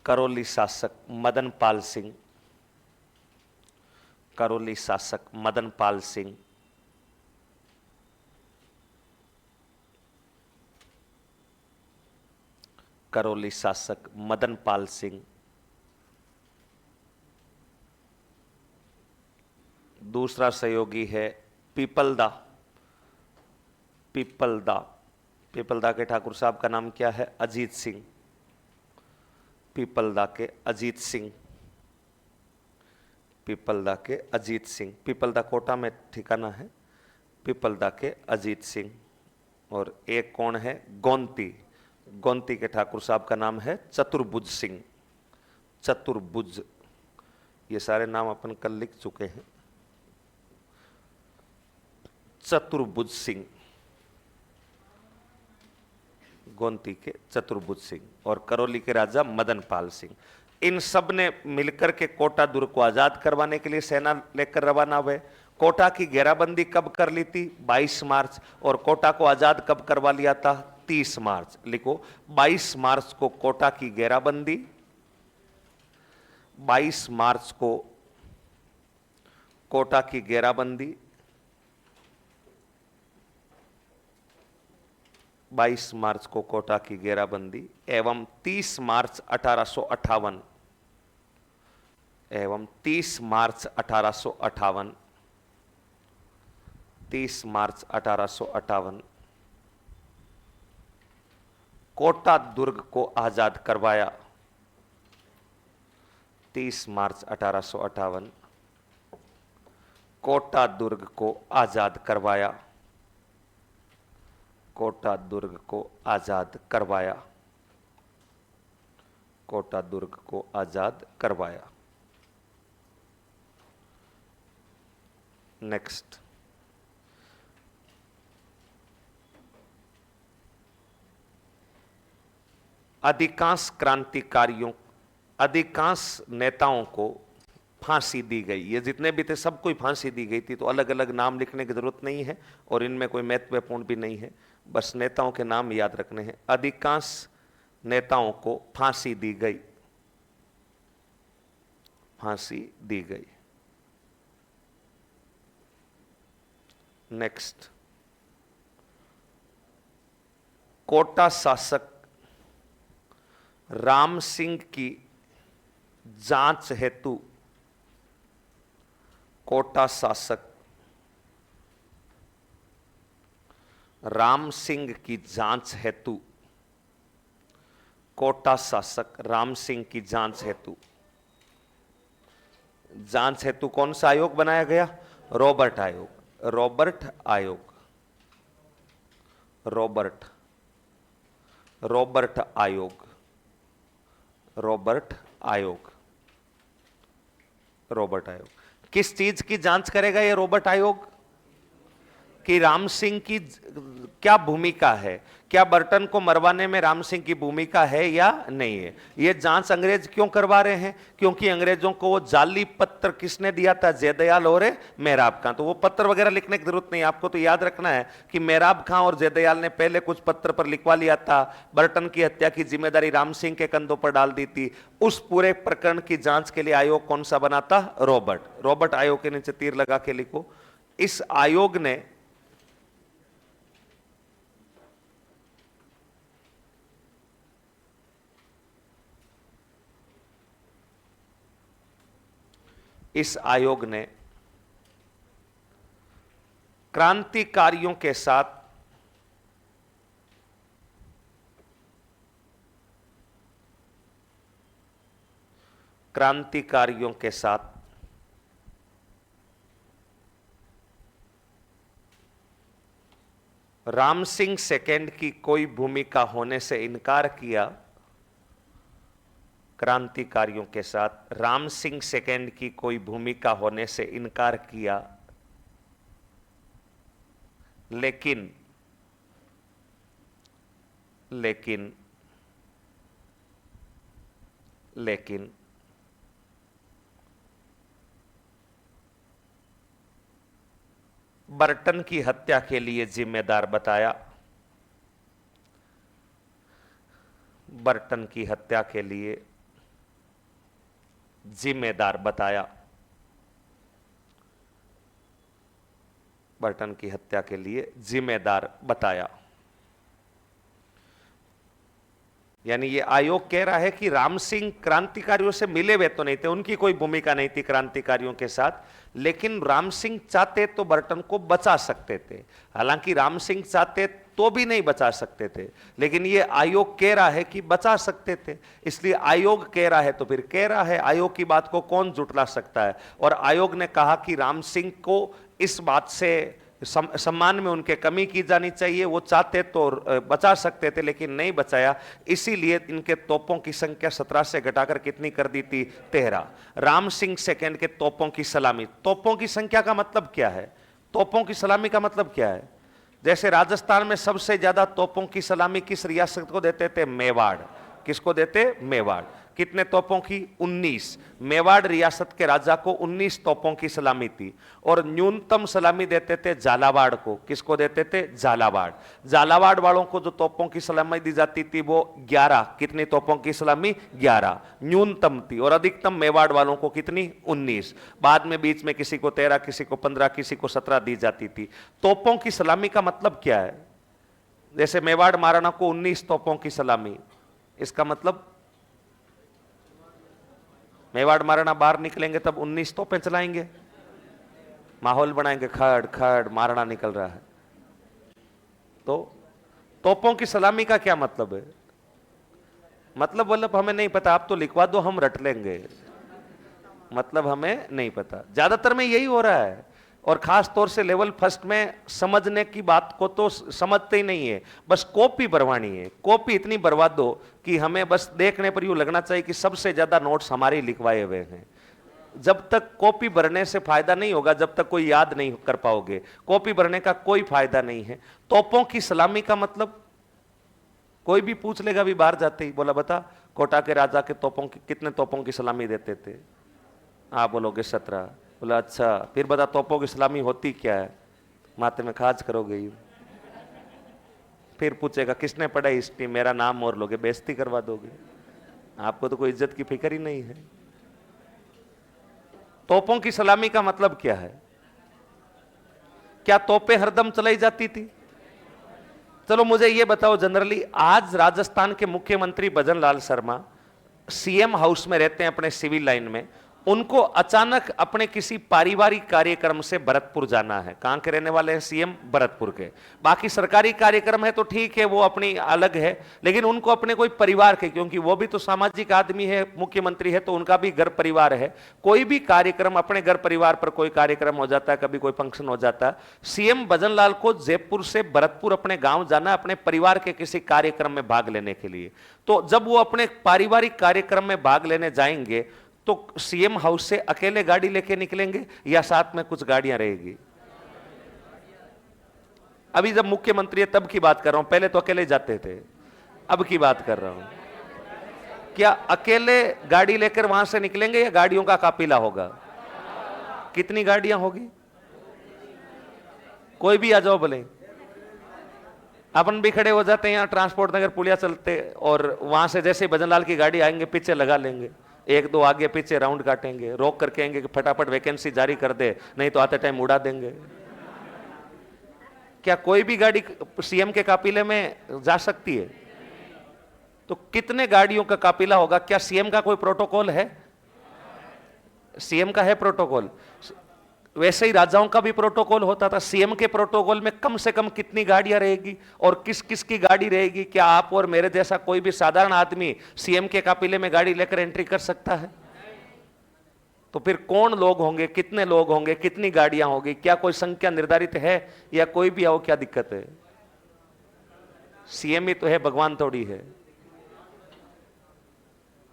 करौली शासक मदनपाल सिंह। करौली शासक मदनपाल सिंह। करौली शासक मदनपाल सिंह। दूसरा सहयोगी है पीपलदा। पीपलदा, पीपलदा के ठाकुर साहब का नाम क्या है? अजीत सिंह। पीपलदा के अजीत सिंह। पीपलदा के अजीत सिंह। पीपलदा कोटा में ठिकाना है। पीपलदा के अजीत सिंह। और एक कौन है? गोंती। गोंती के ठाकुर साहब का नाम है चतुर्भुज सिंह। चतुर्भुज, ये सारे नाम अपन कल लिख चुके हैं। चतुर्भुज सिंह, गोंती के चतुर्भुज सिंह और करौली के राजा मदनपाल सिंह, इन सब ने मिलकर के कोटा दुर्ग को आजाद करवाने के लिए सेना लेकर रवाना हुए। कोटा की घेराबंदी कब कर ली थी? 22 मार्च। और कोटा को आजाद कब करवा लिया था? 30 मार्च। लिखो 22 मार्च को कोटा की घेराबंदी, 22 मार्च को कोटा की घेराबंदी, 22 मार्च को कोटा की घेराबंदी एवं 30 मार्च 1858 एवं 30 मार्च 1858 30 मार्च 1858 कोटा दुर्ग को आजाद करवाया। 30 मार्च 1858 कोटा दुर्ग को आजाद करवाया। कोटा दुर्ग को आजाद करवाया। कोटा दुर्ग को आजाद करवाया। नेक्स्ट, अधिकांश क्रांतिकारियों, अधिकांश नेताओं को फांसी दी गई। ये जितने भी थे सबको फांसी दी गई थी, तो अलग अलग नाम लिखने की जरूरत नहीं है और इनमें कोई महत्वपूर्ण भी नहीं है, बस नेताओं के नाम याद रखने हैं। अधिकांश नेताओं को फांसी दी गई। फांसी दी गई। नेक्स्ट, कोटा शासक राम सिंह की जांच हेतु, कोटा शासक राम सिंह की जांच हेतु, कोटा शासक राम सिंह की जांच हेतु जांच हेतु कौन सा आयोग बनाया गया? रॉबर्ट आयोग। रॉबर्ट आयोग। रॉबर्ट रॉबर्ट आयोग। रॉबर्ट आयोग। रॉबर्ट आयोग किस चीज की जांच करेगा ये रॉबर्ट आयोग? कि राम सिंह की क्या भूमिका है, क्या बर्टन को मरवाने में राम सिंह की भूमिका है या नहीं है। ये जांच अंग्रेज क्यों करवा रहे हैं? क्योंकि अंग्रेजों को वो जाली पत्र किसने दिया था? जयदयाल और मेहराब खां। तो वो पत्र वगैरह लिखने की जरूरत नहीं, आपको तो याद रखना है कि मेहराब खां और जयदयाल ने पहले कुछ पत्र पर लिखवा लिया था, बर्टन की हत्या की जिम्मेदारी राम सिंह के कंधों पर डाल दी थी। उस पूरे प्रकरण की जांच के लिए आयोग कौन सा बना था? रॉबर्ट। रॉबर्ट आयोग के नीचे तीर लगा के लिखो। इस आयोग ने इस आयोग ने क्रांतिकारियों के साथ राम सिंह सेकंड की कोई भूमिका होने से इनकार किया। क्रांतिकारियों के साथ राम सिंह सेकंड की कोई भूमिका होने से इनकार किया, लेकिन लेकिन लेकिन बर्टन की हत्या के लिए जिम्मेदार बताया। बर्टन की हत्या के लिए जिम्मेदार बताया। बर्टन की हत्या के लिए जिम्मेदार बताया। यानी ये आयोग कह रहा है कि राम सिंह क्रांतिकारियों से मिले हुए तो नहीं थे, उनकी कोई भूमिका नहीं थी क्रांतिकारियों के साथ, लेकिन राम सिंह चाहते तो बर्टन को बचा सकते थे। हालांकि राम सिंह चाहते तो भी नहीं बचा सकते थे, लेकिन ये आयोग कह रहा है कि बचा सकते थे। इसलिए आयोग कह रहा है तो फिर कह रहा है, आयोग की बात को कौन झुठला सकता है। और आयोग ने कहा कि राम सिंह को इस बात से सम्मान में उनके कमी की जानी चाहिए, वो चाहते तो बचा सकते थे लेकिन नहीं बचाया, इसीलिए इनके तोपों की संख्या 17 से घटाकर कितनी कर दी थी? 13। राम सिंह सेकंड के तोपों की सलामी। तोपों की संख्या का मतलब क्या है? तोपों की सलामी का मतलब क्या है? जैसे राजस्थान में सबसे ज्यादा तोपों की सलामी किस रियासत को देते थे? मेवाड़। किसको देते? मेवाड़। कितने तोपों की? 19। मेवाड़ रियासत के राजा को 19 तोपों की सलामी थी। और न्यूनतम सलामी देते थे झालावाड़ को। किसको देते थे? झालावाड़। झालावाड़ वालों को जो तोपों की सलामी दी जाती थी वो 11। कितनी तोपों की सलामी? 11 न्यूनतम थी। और अधिकतम मेवाड़ वालों को कितनी? 19। बाद में बीच में किसी को 13, किसी को 15, किसी को 17 दी जाती थी। तोपों की सलामी का मतलब क्या है? जैसे मेवाड़ महाराणा को 19 तोपों की सलामी, इसका मतलब मेवाड़ महाराणा बाहर निकलेंगे तब 19 तोपें चलाएंगे, माहौल बनाएंगे, खड़ खड़ महाराणा निकल रहा है। तो तोपों की सलामी का क्या मतलब है? मतलब हमें नहीं पता, आप तो लिखवा दो, हम रट लेंगे। मतलब हमें नहीं पता। ज्यादातर में यही हो रहा है। और खास तौर से लेवल फर्स्ट में समझने की बात को तो समझते ही नहीं है, बस कॉपी भरवानी है। कॉपी इतनी भरवा दो कि हमें बस देखने पर यूं लगना चाहिए कि सबसे ज्यादा नोट्स हमारे लिखवाए हुए हैं। जब तक कॉपी भरने से फायदा नहीं होगा, जब तक कोई याद नहीं कर पाओगे। कॉपी भरने का कोई फायदा नहीं है। तोपों की सलामी का मतलब कोई भी पूछ लेगा भी बाहर जाते ही, बोला बता कोटा के राजा के तोपों की कितने तोपों की सलामी देते थे? आप बोलोगे 17। बोला अच्छा, फिर बता तोपों की सलामी होती क्या है? माथे में खाज करोगे। फिर पूछेगा किसने पढ़ा हिस्ट्री, मेरा नाम और लोगे, बेइज्जती करवा दोगे। आपको तो कोई इज्जत की फिक्र ही नहीं है। तोपों की सलामी का मतलब क्या है? क्या तोपें हरदम चलाई जाती थी? चलो मुझे यह बताओ, जनरली आज राजस्थान के मुख्यमंत्री भजन लाल शर्मा सीएम हाउस में रहते हैं अपने सिविल लाइन में, उनको अचानक अपने किसी पारिवारिक कार्यक्रम से भरतपुर जाना है। कहां के रहने वाले हैं सीएम? भरतपुर के। बाकी सरकारी कार्यक्रम है तो ठीक है, वो अपनी अलग है, लेकिन उनको अपने कोई परिवार के, क्योंकि वो भी तो सामाजिक आदमी है, मुख्यमंत्री है, तो उनका भी घर परिवार है। कोई भी कार्यक्रम, अपने घर परिवार पर कोई कार्यक्रम हो जाता है, कभी कोई फंक्शन हो जाता है, सीएम भजनलाल को जयपुर से भरतपुर अपने गांव जाना है अपने परिवार के किसी कार्यक्रम में भाग लेने के लिए। तो जब वो अपने पारिवारिक कार्यक्रम में भाग लेने जाएंगे तो सीएम हाउस से अकेले गाड़ी लेके निकलेंगे या साथ में कुछ गाड़ियां रहेगी? अभी जब मुख्यमंत्री है तब की बात कर रहा हूं, पहले तो अकेले जाते थे, अब की बात कर रहा हूं। क्या अकेले गाड़ी लेकर वहां से निकलेंगे या गाड़ियों का काफिला होगा? कितनी गाड़ियां होगी? कोई भी आ जाओ भले, अपन भी खड़े हो जाते हैं यहाँ ट्रांसपोर्ट नगर पुलिया चलते, और वहां से जैसे भजनलाल की गाड़ी आएंगे पीछे लगा लेंगे, एक दो आगे पीछे राउंड काटेंगे, रोक कर कहेंगे कि फटाफट वैकेंसी जारी कर दे, नहीं तो आते टाइम उड़ा देंगे। क्या कोई भी गाड़ी सीएम के काफिले में जा सकती है? तो कितने गाड़ियों का काफिला होगा? क्या सीएम का कोई प्रोटोकॉल है? सीएम का है प्रोटोकॉल। वैसे ही राजाओं का भी प्रोटोकॉल होता था। सीएम के प्रोटोकॉल में कम से कम कितनी गाड़ियां रहेगी और किस किस की गाड़ी रहेगी? क्या आप और मेरे जैसा कोई भी साधारण आदमी सीएम के काफिले में गाड़ी लेकर एंट्री कर सकता है? तो फिर कौन लोग होंगे, कितने लोग होंगे, कितनी गाड़ियां होगी? क्या कोई संख्या निर्धारित है या कोई भी आओ, क्या दिक्कत है? सीएम ही तो है, भगवान थोड़ी है।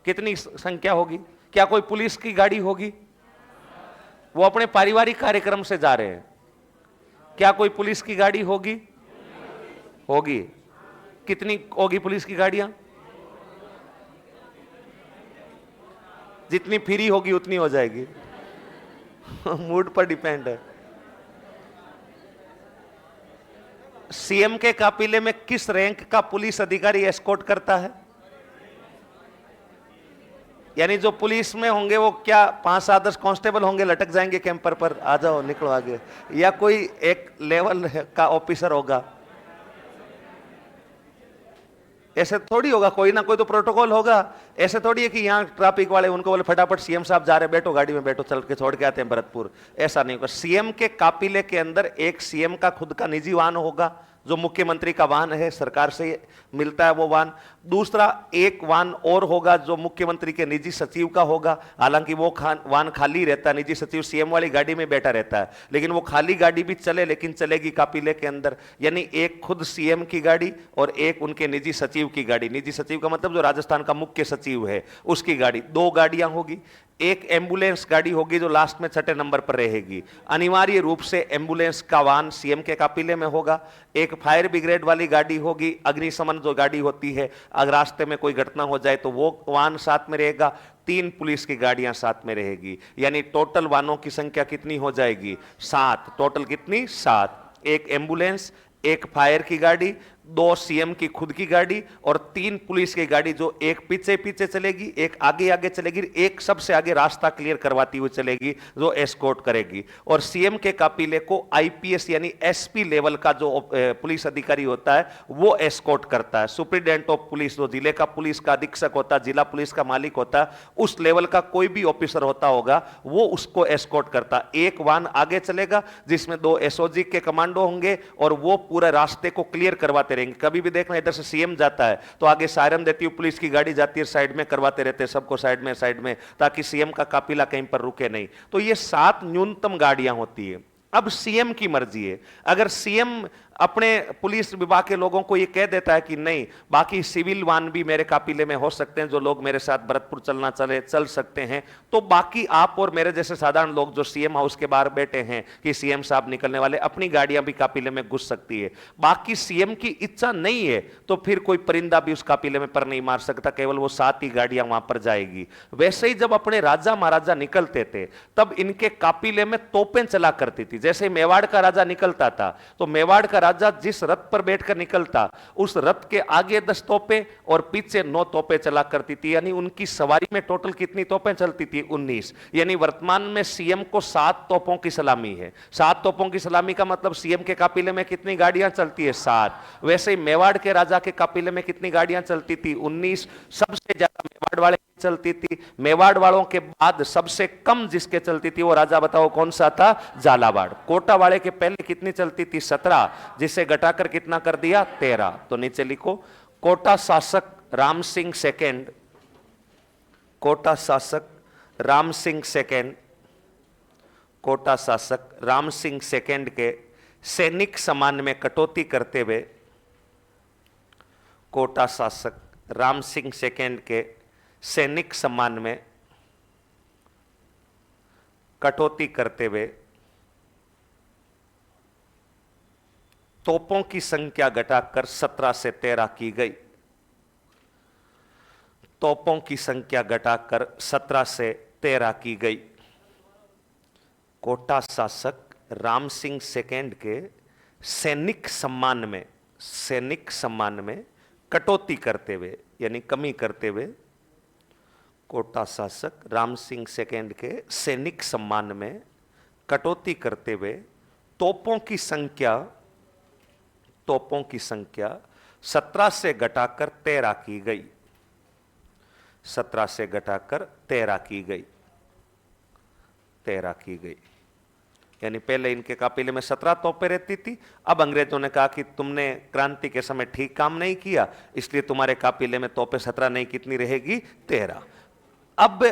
कितनी संख्या होगी? क्या कोई पुलिस की गाड़ी होगी? वो अपने पारिवारिक कार्यक्रम से जा रहे हैं, क्या कोई पुलिस की गाड़ी होगी? होगी। कितनी होगी पुलिस की गाड़ियां? जितनी फ्री होगी उतनी हो जाएगी। मूड पर डिपेंड है। सीएम के काफिले में किस रैंक का पुलिस अधिकारी एस्कॉर्ट करता है? यानी जो पुलिस में होंगे वो क्या 5-7-10 कांस्टेबल होंगे, लटक जाएंगे कैंपर पर, आ जाओ निकलो आगे, या कोई एक लेवल का ऑफिसर होगा? ऐसे थोड़ी होगा, कोई ना कोई तो प्रोटोकॉल होगा। ऐसे थोड़ी है कि यहाँ ट्रैफिक वाले उनको बोले फटाफट सीएम साहब जा रहे, बैठो गाड़ी में बैठो, चल के छोड़ के आते हैं भरतपुर। ऐसा नहीं होगा। सीएम के काफिले के अंदर एक सीएम का खुद का निजी वाहन होगा, जो मुख्यमंत्री का वाहन है, सरकार से मिलता है वो वाहन। दूसरा एक वाहन और होगा जो मुख्यमंत्री के निजी सचिव का होगा, हालांकि वो वाहन खाली रहता है, निजी सचिव सीएम वाली गाड़ी में बैठा रहता है, लेकिन वो खाली गाड़ी भी चले, लेकिन चलेगी काफिले के अंदर। यानी एक खुद सीएम की गाड़ी और एक उनके निजी सचिव की गाड़ी। निजी सचिव का मतलब जो राजस्थान का मुख्य सचिव है उसकी गाड़ी। 2 गाड़ियां होगी। एक एम्बुलेंस गाड़ी होगी जो लास्ट में 6ठे नंबर पर रहेगी। अनिवार्य रूप से एम्बुलेंस का वाहन सीएम के काफिले में होगा। एक फायर ब्रिगेड वाली गाड़ी होगी, अग्निशमन जो गाड़ी होती है, अगर रास्ते में कोई घटना हो जाए तो वो वाहन साथ में रहेगा। 3 पुलिस की गाड़ियां साथ में रहेगी। यानी टोटल वाहनों की संख्या कितनी हो जाएगी? 7। टोटल कितनी? 7। एक एम्बुलेंस, एक फायर की गाड़ी, 2 सीएम की खुद की गाड़ी और 3 पुलिस की गाड़ी, जो एक पीछे पीछे चलेगी, एक आगे आगे चलेगी, एक सबसे आगे रास्ता क्लियर करवाती हुई चलेगी, जो एस्कॉर्ट करेगी। और सीएम के काफिले को आईपीएस यानी एसपी लेवल का जो पुलिस अधिकारी होता है वो एस्कॉर्ट करता है। सुप्रिटेंडेंट ऑफ पुलिस, जो जिले का पुलिस का अधीक्षक होता है, जिला पुलिस का मालिक होता है, उस लेवल का कोई भी ऑफिसर होता होगा वो उसको एस्कॉर्ट करता है। एक वाहन आगे चलेगा जिसमें 2 एसओजी के कमांडो होंगे और वो पूरे रास्ते को क्लियर करवाते रहेंगे। कभी भी देखना इधर से सीएम जाता है तो आगे सायरन देती हुई पुलिस की गाड़ी जाती है, साइड में करवाते रहते हैं सबको, साइड में, ताकि सीएम का काफिला कहीं पर रुके नहीं। तो ये 7 न्यूनतम गाड़ियां होती है। अब सीएम की मर्जी है। अगर सीएम अपने पुलिस विभाग के लोगों को यह कह देता है कि नहीं, बाकी सिविल वाहन भी मेरे काफिले में हो सकते हैं, जो लोग मेरे साथ भरतपुर चल सकते हैं, तो बाकी आप और मेरे जैसे साधारण लोग जो सीएम हाउस के बाहर बैठे हैं कि सीएम साहब निकलने वाले, अपनी गाड़ियां भी काफिले में घुस सकती है। बाकी सीएम की इच्छा नहीं है तो फिर कोई परिंदा भी उस काफिले में पर नहीं मार सकता, केवल वो 7 ही गाड़ियां वहां पर जाएगी। वैसे ही जब अपने राजा महाराजा निकलते थे तब इनके काफिले में तोपें चला करती थी। जैसे मेवाड़ का राजा निकलता था तो मेवाड़ का राजा जिस रथ पर बैठकर निकलता, उस रथ के आगे 10 तोपें और पीछे 9 तोपें चला करती थी। यानी उनकी सवारी में टोटल कितनी तोपें चलती थी? 19। यानी वर्तमान में सीएम को 7 तोपों की सलामी है। 7 तोपों की सलामी का मतलब सीएम के काफिले में कितनी गाड़ियां चलती है? 7। वैसे ही मेवाड़ के राजा के काफिले में कितनी गाड़ियां चलती थी? 19। सबसे ज्यादा मेवाड़ वाले चलती थी। मेवाड़ वालों के बाद सबसे कम जिसके चलती थी वो राजा बताओ कौन सा था? झालावाड़। कोटा वाले के पहले कितनी चलती थी? 17, जिसे घटाकर कितना कर दिया? 13। तो नीचे लिखो कोटा शासक राम सिंह सेकेंड, कोटा शासक राम सिंह सेकेंड, कोटा शासक राम सिंह सेकेंड के सैनिक सम्मान में कटौती करते हुए, कोटा शासक राम सिंह सेकेंड के सैनिक सम्मान में कटौती करते हुए तोपों की संख्या घटाकर 17 से 13 की गई। तोपों की संख्या घटाकर 17 से 13 की गई। कोटा शासक राम सिंह सेकेंड के सैनिक सम्मान में, सैनिक सम्मान में कटौती करते हुए यानी कमी करते हुए, कोटा शासक राम सिंह सेकेंड के सैनिक सम्मान में कटौती करते हुए तोपों की संख्या, तोपों की संख्या 17 से घटाकर 13 की गई। 17 से घटाकर 13 की गई, 13 की गई। यानी पहले इनके काफिले में 17 तोपें रहती थी। अब अंग्रेजों ने कहा कि तुमने क्रांति के समय ठीक काम नहीं किया, इसलिए तुम्हारे काफिले में तोपें 17 नहीं, कितनी रहेगी? 13। अब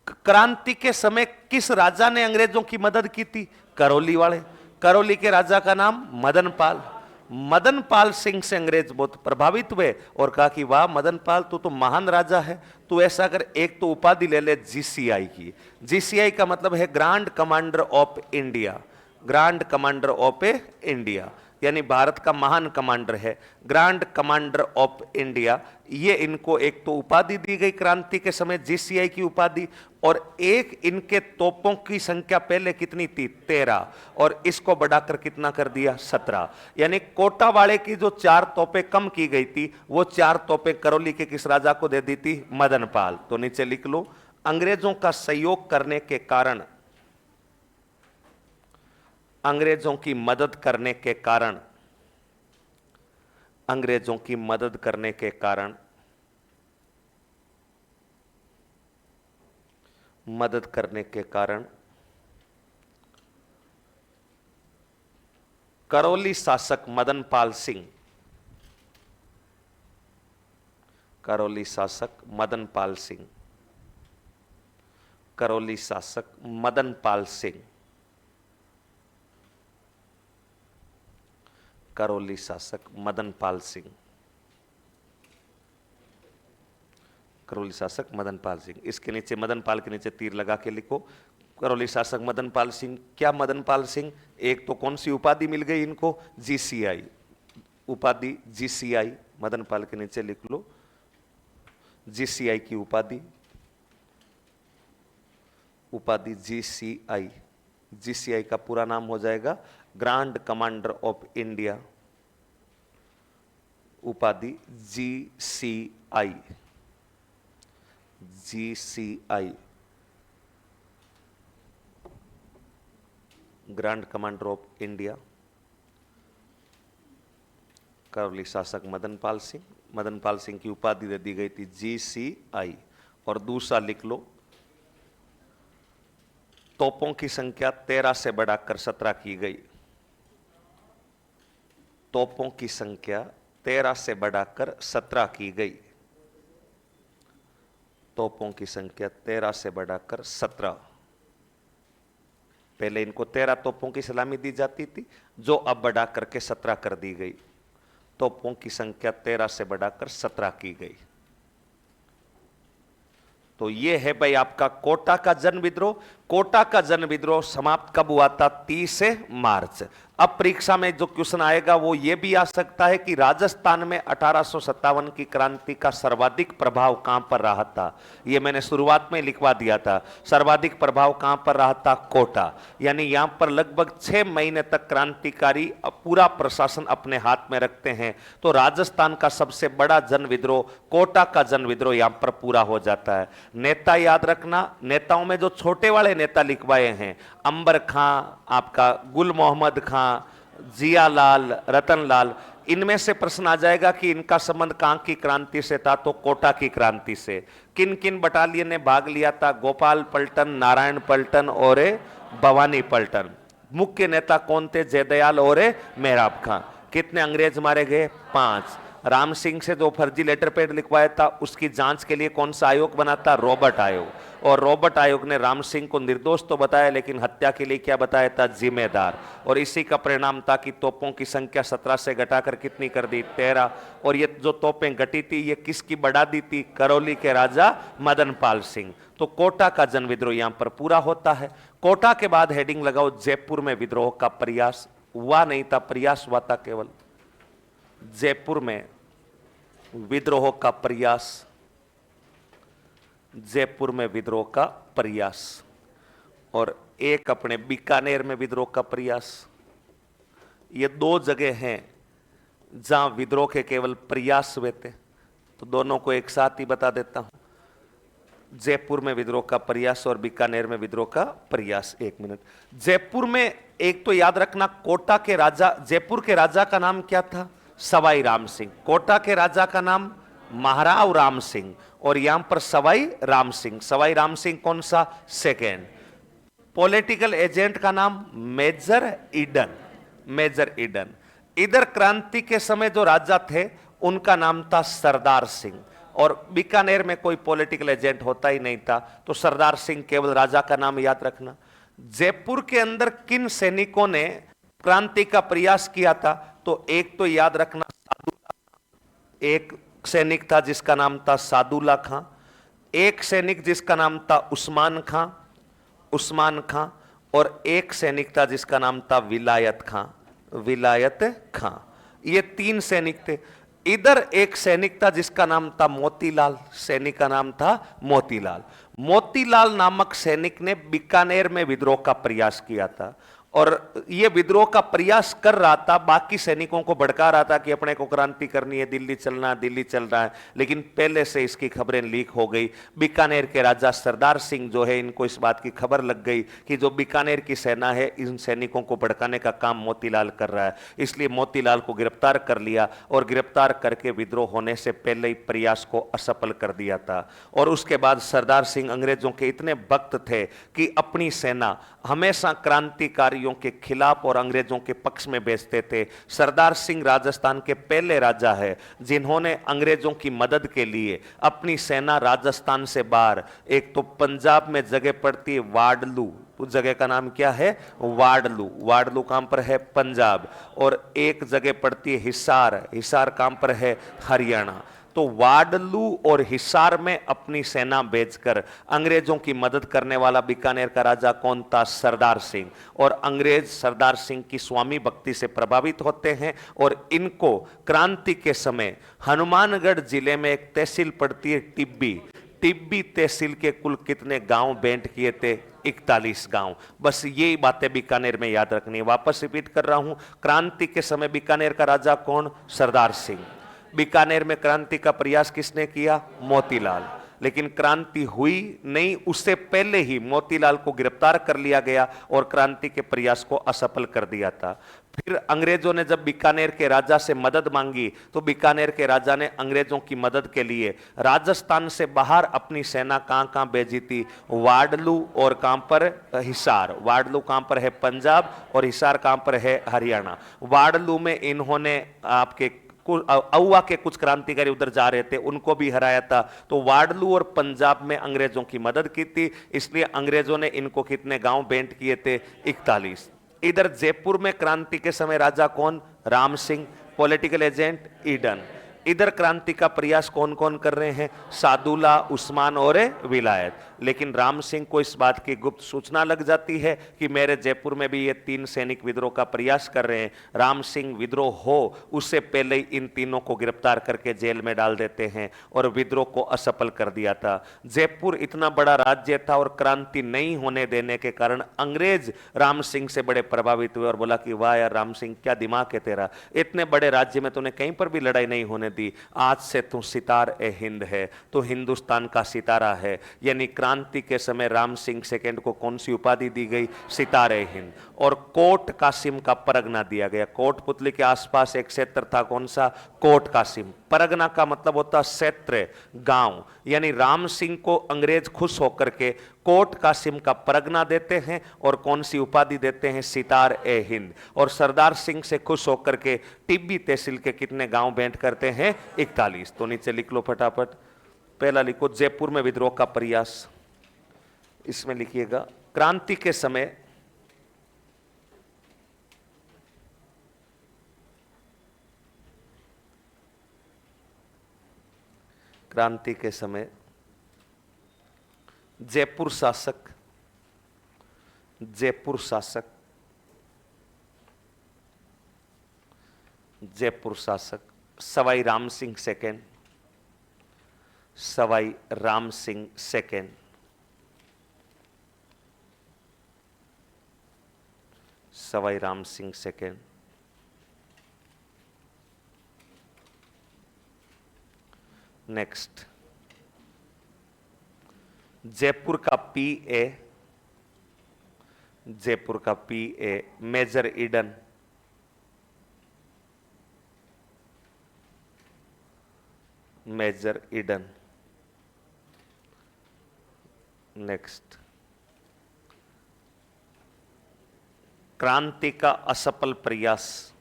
क्रांति के समय किस राजा ने अंग्रेजों की मदद की थी? करौली वाले। करौली के राजा का नाम मदनपाल। मदनपाल सिंह से अंग्रेज बहुत प्रभावित हुए और कहा कि वाह मदनपाल, तू तो महान राजा है, तू ऐसा कर एक तो उपाधि ले ले जीसीआई की। जीसीआई का मतलब है grand commander of India, grand commander of India, यानी भारत का महान कमांडर है, ग्रैंड कमांडर ऑफ इंडिया। ये इनको एक तो उपाधि दी गई क्रांति के समय, जीसीआई की उपाधि, और एक इनके तोपों की संख्या पहले कितनी थी? 13, और इसको बढ़ाकर कितना कर दिया? 17। यानी कोटा वाले की जो 4 तोपें कम की गई थी, वो 4 तोपें करौली के किस राजा को दे दी थी? मदनपाल। तो नीचे लिख लो अंग्रेजों का सहयोग करने के कारण, अंग्रेजों की मदद करने के कारण, अंग्रेजों की मदद करने के कारण, मदद करने के कारण करौली शासक मदनपाल सिंह, करौली शासक मदनपाल सिंह, करौली शासक मदनपाल सिंह, करौली शासक मदनपाल सिंह, करौली शासक मदनपाल सिंह। इसके नीचे मदनपाल के नीचे तीर लगा के लिखो करौली शासक मदनपाल सिंह। क्या मदनपाल सिंह? एक तो कौन सी उपाधि मिल गई इनको? जीसीआई उपाधि, जीसीआई। मदनपाल के नीचे लिख लो जीसीआई की उपाधि, उपाधि जीसीआई। जीसीआई का पूरा नाम हो जाएगा ग्रैंड कमांडर ऑफ इंडिया, उपाधि GCI, GCI, grand commander of India. Karauli शासक मदनपाल सिंह, मदनपाल सिंह की उपाधि दे दी गई थी जीसीआई। और दूसरा लिख लो तोपों की संख्या 13 से बढ़ाकर 17 की गई। तोपों की संख्या 13 से बढ़ाकर 17 की गई। तोपों की संख्या 13 से बढ़ाकर 17। पहले इनको 13 तोपों की सलामी दी जाती थी, जो अब बढ़ा करके 17 कर दी गई। तोपों की संख्या 13 से बढ़ाकर 17 की गई। तो यह है भाई आपका कोटा का जन विद्रोह। कोटा का जन विद्रोह समाप्त कब हुआ था? 30 मार्च। अब परीक्षा में जो क्वेश्चन आएगा वो ये भी आ सकता है कि राजस्थान में 1857 की क्रांति का सर्वाधिक प्रभाव कहां पर रहा था? ये मैंने शुरुआत में लिखवा दिया था। सर्वाधिक प्रभाव कहां पर रहा था? कोटा। यानी यहां पर लगभग 6 महीने तक क्रांतिकारी पूरा प्रशासन अपने हाथ में रखते हैं। तो राजस्थान का सबसे बड़ा जन विद्रोह, कोटा का जन विद्रोह यहां पर पूरा हो जाता है। नेता याद रखना, नेताओं में जो छोटे वाले नेता लिखवाए हैं, अंबर खां, आपका गुल मोहम्मद खां, जियालाल, रतनलाल, इनमें से प्रश्न आ जाएगा कि इनका संबंध कहां की क्रांति से था, तो कोटा की क्रांति से। किन किन बटालियन ने भाग लिया था? गोपाल पलटन, नारायण पलटन और भवानी पलटन। मुख्य नेता कौन थे? जयदयाल और मेहराब खां। कितने अंग्रेज मारे गए? 5। राम सिंह से जो फर्जी लेटर पैड लिखवाया था उसकी जांच के लिए कौन सा आयोग बना था? रॉबर्ट आयोग। और रॉबर्ट आयोग ने राम सिंह को निर्दोष तो बताया, लेकिन हत्या के लिए क्या बताया था? जिम्मेदार। और इसी का परिणाम था कि तोपों की संख्या 17 से घटाकर कितनी कर दी? 13। और ये जो तोपें घटी थी ये किसकी बढ़ा दी थी? करौली के राजा मदन पाल सिंह। तो कोटा का जन विद्रोह यहां पर पूरा होता है। कोटा के बाद हेडिंग लगाओ, जयपुर में विद्रोह का प्रयास हुआ नहीं था, प्रयास हुआ था केवल। जयपुर में विद्रोह का प्रयास, जयपुर में विद्रोह का प्रयास। और एक अपने बीकानेर में विद्रोह का प्रयास। ये 2 जगह हैं जहां विद्रोह के केवल प्रयास हुए थे, तो दोनों को एक साथ ही बता देता हूं। जयपुर में विद्रोह का प्रयास और बीकानेर में विद्रोह का प्रयास। 1 मिनट। जयपुर में एक तो याद रखना, कोटा के राजा, जयपुर के राजा का नाम क्या था? सवाई राम सिंह। कोटा के राजा का नाम महाराव राम सिंह, और यहां पर सवाई राम सिंह। सवाई राम सिंह कौन सा? सेकेंड। पॉलिटिकल एजेंट का नाम मेजर ईडन। Major Eden. इधर क्रांति के समय जो राजा थे उनका नाम था सरदार सिंह, और बीकानेर में कोई पॉलिटिकल एजेंट होता ही नहीं था, तो सरदार सिंह केवल राजा का नाम याद रखना। जयपुर के अंदर किन सैनिकों ने क्रांति का प्रयास किया था? तो एक तो याद रखना, एक सैनिक था जिसका नाम था सादुल्ला खां, एक सैनिक जिसका नाम था उस्मान खां, उस्मान खां, और एक सैनिक था जिसका नाम था विलायत खां, विलायत खां। ये 3 सैनिक थे। इधर एक सैनिक था जिसका नाम था मोतीलाल, सैनिक का नाम था मोतीलाल। मोतीलाल नामक सैनिक ने बीकानेर में विद्रोह का प्रयास किया था, और ये विद्रोह का प्रयास कर रहा था, बाकी सैनिकों को भड़का रहा था कि अपने को क्रांति करनी है, दिल्ली चलना है, दिल्ली चल रहा है। लेकिन पहले से इसकी खबरें लीक हो गई। बीकानेर के राजा सरदार सिंह जो है, इनको इस बात की खबर लग गई कि जो बीकानेर की सेना है इन सैनिकों को भड़काने का काम मोतीलाल कर रहा है, इसलिए मोतीलाल को गिरफ्तार कर लिया, और गिरफ्तार करके विद्रोह होने से पहले ही प्रयास को असफल कर दिया था। और उसके बाद सरदार सिंह अंग्रेजों के इतने भक्त थे कि अपनी सेना हमेशा क्रांतिकारियों के खिलाफ और अंग्रेजों के पक्ष में भेजते थे। सरदार सिंह राजस्थान के पहले राजा है जिन्होंने अंग्रेजों की मदद के लिए अपनी सेना राजस्थान से बाहर, एक तो पंजाब में जगह पड़ती है वाडलू, उस जगह का नाम क्या है? वाडलू। वाडलू कहां पर है? पंजाब। और एक जगह पड़ती है हिसार, हिसार कहां पर है? हरियाणा। तो वाडलू और हिसार में अपनी सेना भेजकर अंग्रेजों की मदद करने वाला बीकानेर का राजा कौन था? सरदार सिंह। और अंग्रेज सरदार सिंह की स्वामी भक्ति से प्रभावित होते हैं, और इनको क्रांति के समय हनुमानगढ़ जिले में एक तहसील पड़ती है टिब्बी, टिब्बी तहसील के कुल कितने गांव बेंट किए थे? 41 गांव। बस यही बातें बीकानेर में याद रखनी है। वापस रिपीट कर रहा हूं, क्रांति के समय बीकानेर का राजा कौन? सरदार सिंह। बीकानेर में क्रांति का प्रयास किसने किया? मोतीलाल। लेकिन क्रांति हुई नहीं, उससे पहले ही मोतीलाल को गिरफ्तार कर लिया गया और क्रांति के प्रयास को असफल कर दिया था। फिर अंग्रेजों ने जब बीकानेर के राजा से मदद मांगी, तो बीकानेर के राजा ने अंग्रेजों की मदद के लिए राजस्थान से बाहर अपनी सेना कहां कहां भेजी थी? वाडलू और कहां पर? हिसार। वाडलू कहां पर है? पंजाब। और हिसार कहां पर है? हरियाणा। वाडलू में इन्होंने आपके औवा के कुछ क्रांतिकारी उधर जा रहे थे, उनको भी हराया था। तो वाडलू और पंजाब में अंग्रेजों की मदद की थी, इसलिए अंग्रेजों ने इनको कितने गांव बेंट किए थे? 41। इधर जयपुर में क्रांति के समय राजा कौन? Ram Singh. Political agent Eden. इधर क्रांति का प्रयास कौन कौन कर रहे हैं? सादुल्ला, उस्मान और विलायत। लेकिन राम सिंह को इस बात की गुप्त सूचना लग जाती है कि मेरे जयपुर में भी ये 3 सैनिक विद्रोह का प्रयास कर रहे हैं। राम सिंह विद्रोह हो उससे पहले ही इन तीनों को गिरफ्तार करके जेल में डाल देते हैं और विद्रोह को असफल कर दिया था। जयपुर इतना बड़ा राज्य था और क्रांति नहीं होने देने के कारण अंग्रेज राम सिंह से बड़े प्रभावित हुए और बोला कि वाह यार राम सिंह, क्या दिमाग है तेरा, इतने बड़े राज्य में तूने कहीं पर भी लड़ाई नहीं होने दी, आज से तू सितार ए हिंद है, तो हिंदुस्तान का सितारा है। यानी क्रांति के समय राम सिंह सेकंड को कौन सी उपाधि दी गई? सितार ए हिंद। और कोट कासिम का परगना दिया गया। कोटपुतली के आसपास एक क्षेत्र था, कौन सा? कोट कासिम। परगना का मतलब होता क्षेत्र, गांव। यानी राम सिंह को अंग्रेज खुश होकर के कोट कासिम का परगना देते हैं और कौन सी उपाधि देते हैं? सितार ए हिंद। और सरदार सिंह से खुश होकर के टिब्बी तहसील के कितने गांव भेंट करते हैं? 41। तो नीचे लिख लो फटाफट। पहला लिखो जयपुर में विद्रोह का प्रयास, इसमें लिखिएगा क्रांति के समय जयपुर शासक सवाई राम सिंह सेकंड, नेक्स्ट जयपुर का पीए मेजर ईडन, नेक्स्ट क्रांति का असफल प्रयास,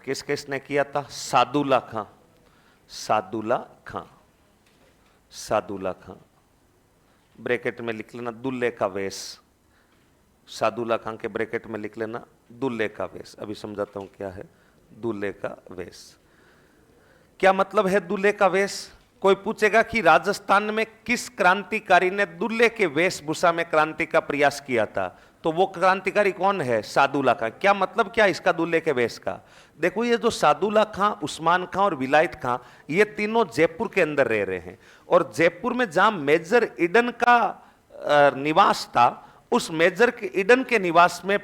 किस किसने किया था? सादुल्ला खां। ब्रैकेट में लिख लेना दुल्ले का वेश। सादुल्ला खां के ब्रैकेट में लिख लेना दुल्ले का वेश। अभी समझाता हूं क्या है दूल्हे का वेश। क्या मतलब है दूल्हे का वेश? कोई पूछेगा कि राजस्थान में किस क्रांतिकारी ने दूल्हे के वेशभूषा में क्रांति का प्रयास किया था, तो वो क्रांतिकारी कौन है? सादुल्ला खां। क्या मतलब क्या इसका दूल्हे के वेश का? देखो ये जो सादुल्ला खां, उस्मान खां और विलायत खां, ये तीनों जयपुर के अंदर रह रहे हैं। और जयपुर में जहां मेजर ईडन का निवास था, उस मेजर ईडन के निवास में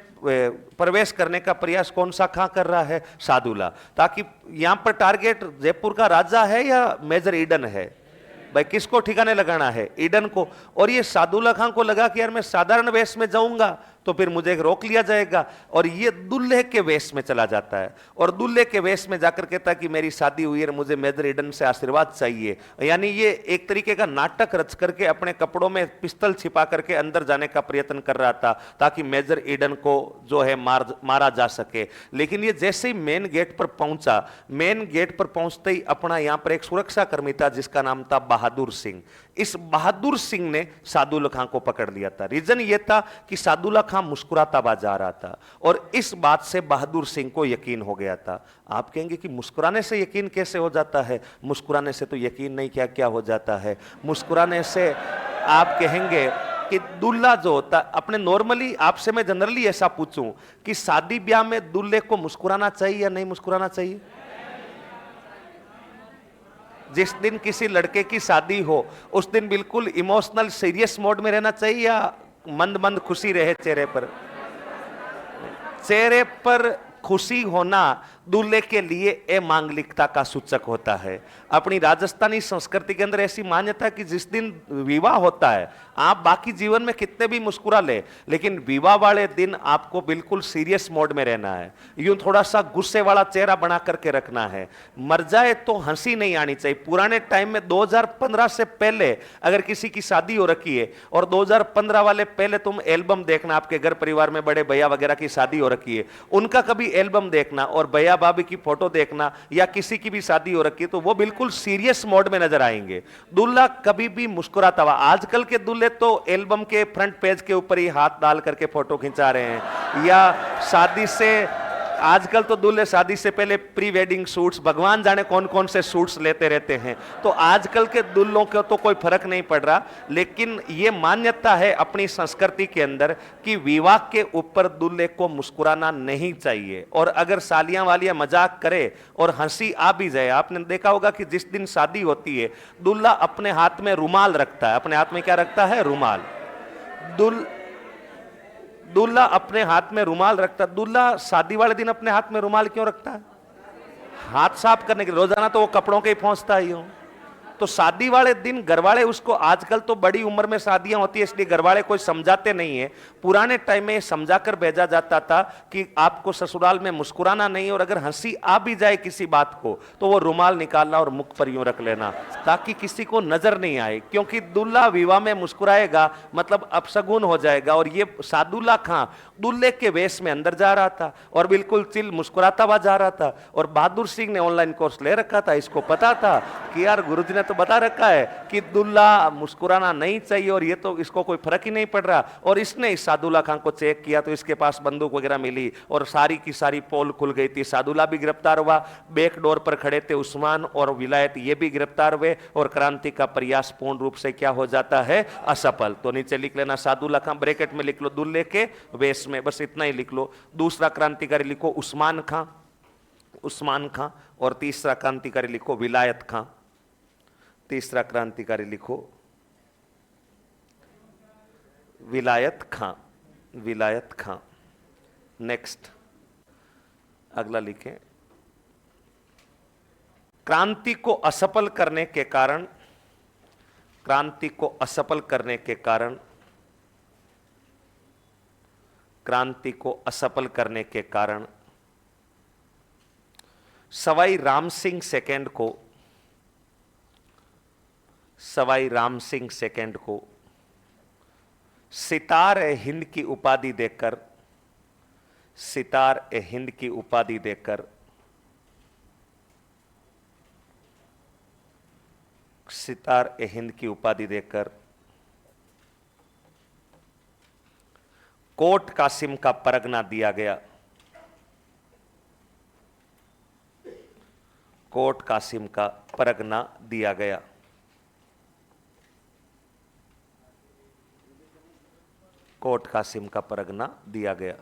प्रवेश करने का प्रयास कौन सा खां कर रहा है? सादुल्ला। ताकि यहां पर टारगेट जयपुर का राजा है या मेजर ईडन है? भाई किसको ठिकाने लगाना है? ईडन को। और ये सादुल्ला खां को लगा कि यार मैं साधारण वेश में जाऊंगा तो फिर मुझे रोक लिया जाएगा, और ये दुल्हे के वेश में चला जाता है। और दुल्हे के वेश में जाकर कहता है कि मेरी शादी हुई है, मुझे मेजर ईडन से आशीर्वाद चाहिए। यानी ये एक तरीके का नाटक रच करके अपने कपड़ों में पिस्तल छिपा करके अंदर जाने का प्रयत्न कर रहा था, ताकि मेजर ईडन को जो है मारा जा सके। लेकिन ये जैसे ही मेन गेट पर पहुंचा, मेन गेट पर पहुंचते ही अपना यहां पर एक सुरक्षा कर्मी था जिसका नाम था बहादुर सिंह। इस बहादुर सिंह ने सादुल्ला खां को पकड़ लिया था। रीजन ये था कि सादुल्ला खां मुस्कुराता हुआ जा रहा था, और इस बात से बहादुर सिंह को यकीन हो गया था। आप कहेंगे कि मुस्कुराने से यकीन कैसे हो जाता है? मुस्कुराने से तो यकीन नहीं, क्या क्या हो जाता है मुस्कुराने से? आप कहेंगे कि दूल्हा जो होता, अपने नॉर्मली आपसे मैं जनरली ऐसा पूछूं कि शादी ब्याह में दूल्हे को मुस्कुराना चाहिए या नहीं मुस्कुराना चाहिए? जिस दिन किसी लड़के की शादी हो उस दिन बिल्कुल इमोशनल सीरियस मोड में रहना चाहिए या मंद मंद खुशी रहे चेहरे पर? चेहरे पर खुशी होना दूल्हे के लिए अमांगलिकता का सूचक होता है। अपनी राजस्थानी संस्कृति के अंदर ऐसी मान्यता कि जिस दिन विवाह होता है, आप बाकी जीवन में कितने भी मुस्कुरा ले, लेकिन विवाह वाले दिन आपको बिल्कुल सीरियस मोड में रहना है। यूं थोड़ा सा गुस्से वाला चेहरा बना करके रखना है। मर जाए तो हंसी नहीं आनी चाहिए। पुराने टाइम में 2015 से पहले अगर किसी की शादी हो रखी है और 2015 वाले पहले तुम एल्बम देखना, आपके घर परिवार में बड़े भैया वगैरह की शादी हो रखी है, उनका कभी एल्बम देखना और भैया भाभी की फोटो देखना, या किसी की भी शादी हो रखी है, तो वो बिल्कुल सीरियस मोड में नजर आएंगे। दूल्हा कभी भी मुस्कुराता हुआ। आजकल के दूल्हे तो एल्बम के फ्रंट पेज के ऊपर ही हाथ डाल करके फोटो खिंचा रहे हैं, या शादी से आजकल तो दूल्हे शादी से पहले प्री वेडिंग शूट्स, भगवान जाने कौन कौन से शूट्स लेते रहते हैं, तो आजकल के दूल्हों को तो कोई फर्क नहीं पड़ रहा। लेकिन ये मान्यता है अपनी संस्कृति के अंदर कि विवाह के ऊपर दूल्हे को मुस्कुराना नहीं चाहिए। और अगर सालियां वालियां मजाक करे और हंसी आ भी जाए, आपने देखा होगा कि जिस दिन शादी होती है दूल्हा अपने हाथ में रुमाल रखता है। अपने हाथ में क्या रखता है? रुमाल। दूल्हा अपने हाथ में रुमाल रखता। दूल्हा शादी वाले दिन अपने हाथ में रुमाल क्यों रखता है? हाथ साफ करने के लिए। रोजाना तो वो कपड़ों के ही पहुंचता ही हूं। तो शादी वाले दिन घरवाले उसको, आजकल तो बड़ी उम्र में शादियां होती है इसलिए घरवाले कोई समझाते नहीं है। पुराने टाइम में समझाकर भेजा जाता था कि आपको ससुराल में मुस्कुराना नहीं, और अगर हंसी आ भी जाए किसी बात को तो वो रुमाल निकालना और मुख पर यूं रख लेना ताकि किसी को नजर नहीं आए। क्योंकि दूल्हा विवाह में मुस्कुराएगा मतलब अपशगुन हो जाएगा। और ये सादुल्ला खां दूल्हे के वेश में अंदर जा रहा था और बिल्कुल चिल मुस्कुराता हुआ जा रहा था। और बहादुर सिंह ने ऑनलाइन कोर्स ले रखा था, इसको पता था कि यार गुरुजी ने तो बता रखा है कि दूल्हा मुस्कुराना नहीं चाहिए और ये तो इसको कोई फर्क ही नहीं पड़ रहा। और इसने इस सादुल्ला खां को चेक किया तो इसके पास बंदूक वगैरह मिली और सारी की सारी पोल खुल गई थी। सादुल्ला भी गिरफ्तार हुआ। बैक डोर पर खड़े थे उस्मान और विलायत, ये भी गिरफ्तार हुए और क्रांति का प्रयास पूर्ण रूप से क्या हो जाता है? असफल। तो नीचे लिख लेना सादुल्ला खां, ब्रैकेट में लिख लो दूल्हे के वेश में, बस इतना ही लिख लो। दूसरा क्रांतिकारी लिखो उस्मान खां, उस्मान खां। और तीसरा क्रांतिकारी लिखो विलायत खां। तीसरा क्रांतिकारी लिखो विलायत खां, विलायत खां। नेक्स्ट अगला लिखें, क्रांति को असफल करने के कारण, क्रांति को असफल करने के कारण, क्रांति को असफल करने के कारण सवाई राम सिंह सेकंड को, सवाई राम सिंह सेकंड को सितार-ए-हिंद की उपाधि देकर, सितार-ए-हिंद की उपाधि देकर सितार-ए-हिंद की उपाधि देकर कोट कासिम का परगना दिया गया। कोट कासिम का परगना दिया गया। कोट कासिम का परगना दिया गया।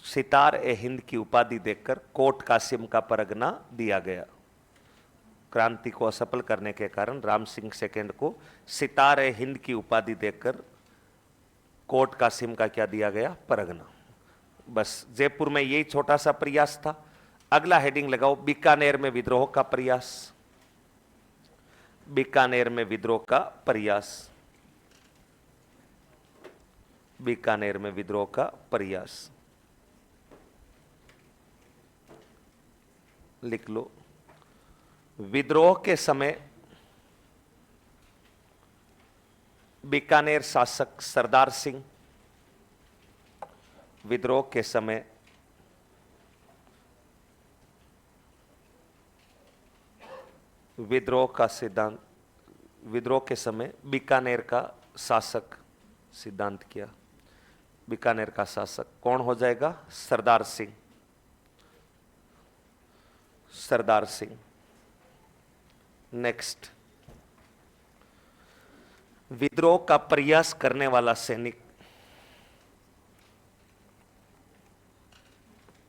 सितार-ए-हिंद की उपाधि देकर कोट कासिम का परगना दिया गया। क्रांति को असफल करने के कारण राम सिंह सेकंड को सितार-ए-हिंद की उपाधि देकर कोट कासिम का क्या दिया गया? परगना। बस जयपुर में यही छोटा सा प्रयास था। अगला हेडिंग लगाओ, बीकानेर में विद्रोह का प्रयास। बीकानेर में विद्रोह का प्रयास, बीकानेर में विद्रोह का प्रयास लिख लो। विद्रोह के समय बीकानेर शासक सरदार सिंह, विद्रोह के समय विद्रोह का सिद्धांत, विद्रोह के समय बीकानेर का शासक सिद्धांत किया। बीकानेर का शासक कौन हो जाएगा? सरदार सिंह, सरदार सिंह। नेक्स्ट, विद्रोह का प्रयास करने वाला सैनिक,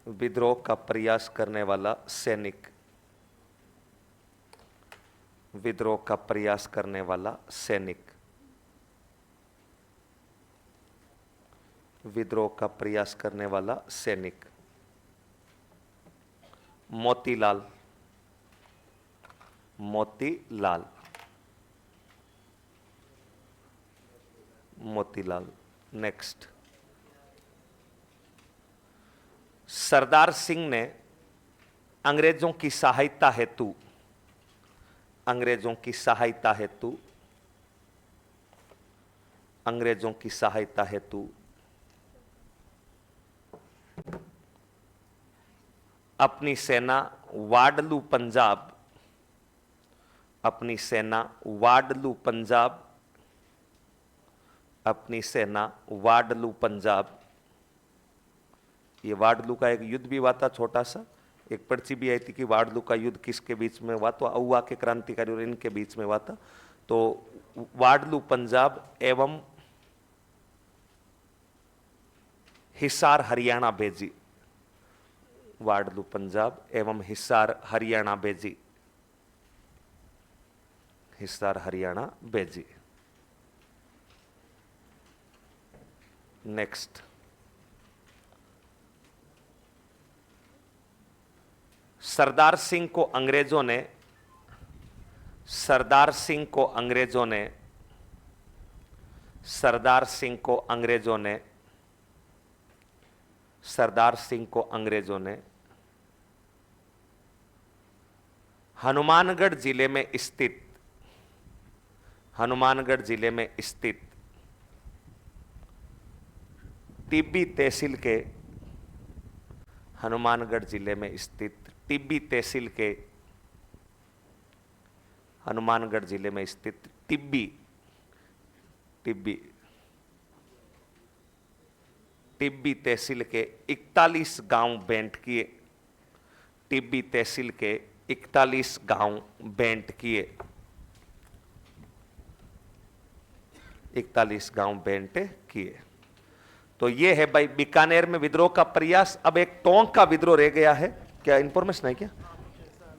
विद्रोह का प्रयास करने वाला सैनिक, विद्रोह का प्रयास करने वाला सैनिक, विद्रोह का प्रयास करने वाला सैनिक मोतीलाल, मोतीलाल, मोतीलाल। नेक्स्ट, सरदार सिंह ने अंग्रेजों की सहायता हेतु, अंग्रेजों की सहायता हेतु, अंग्रेजों की सहायता हेतु अपनी सेना वाडलू पंजाब, अपनी सेना वाडलू पंजाब, अपनी सेना वाडलू पंजाब ये वाडलू का एक युद्ध भी हुआ था छोटा सा, एक पर्ची भी आई थी कि वाडलू का युद्ध किसके बीच में हुआ, तो अहुआ के क्रांतिकारी और इनके बीच में हुआ था। तो वाडलू पंजाब एवं हिसार हरियाणा भेजी, वाडलू पंजाब एवं हिसार हरियाणा भेजी, हिसार हरियाणा भेजी। नेक्स्ट, सरदार सिंह को अंग्रेजों ने, सरदार सिंह को अंग्रेजों ने, सरदार सिंह को अंग्रेजों ने, सरदार सिंह को अंग्रेजों ने हनुमानगढ़ जिले में स्थित, हनुमानगढ़ जिले में स्थित टिब्बी तहसील के, हनुमानगढ़ जिले में स्थित टिब्बी तहसील के, हनुमानगढ़ जिले में स्थित टिब्बी, टिब्बी, टिब्बी तहसील के 41 गांव बेंट किए, टिब्बी तहसील के 41 गांव बेंट किए, 41 गांव बेंट किए। तो ये है भाई बीकानेर में विद्रोह का प्रयास। अब एक टोंक का विद्रोह रह गया है, क्या इंफॉर्मेशन है क्या?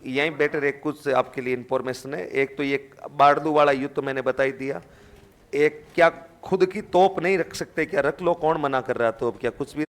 यहीं बेटर एक कुछ आपके लिए इंफॉर्मेशन है। एक तो ये बाड़लू वाला युद्ध तो मैंने बता ही दिया। एक क्या खुद की तोप नहीं रख सकते क्या? रख लो, कौन मना कर रहा है? तोप क्या कुछ भी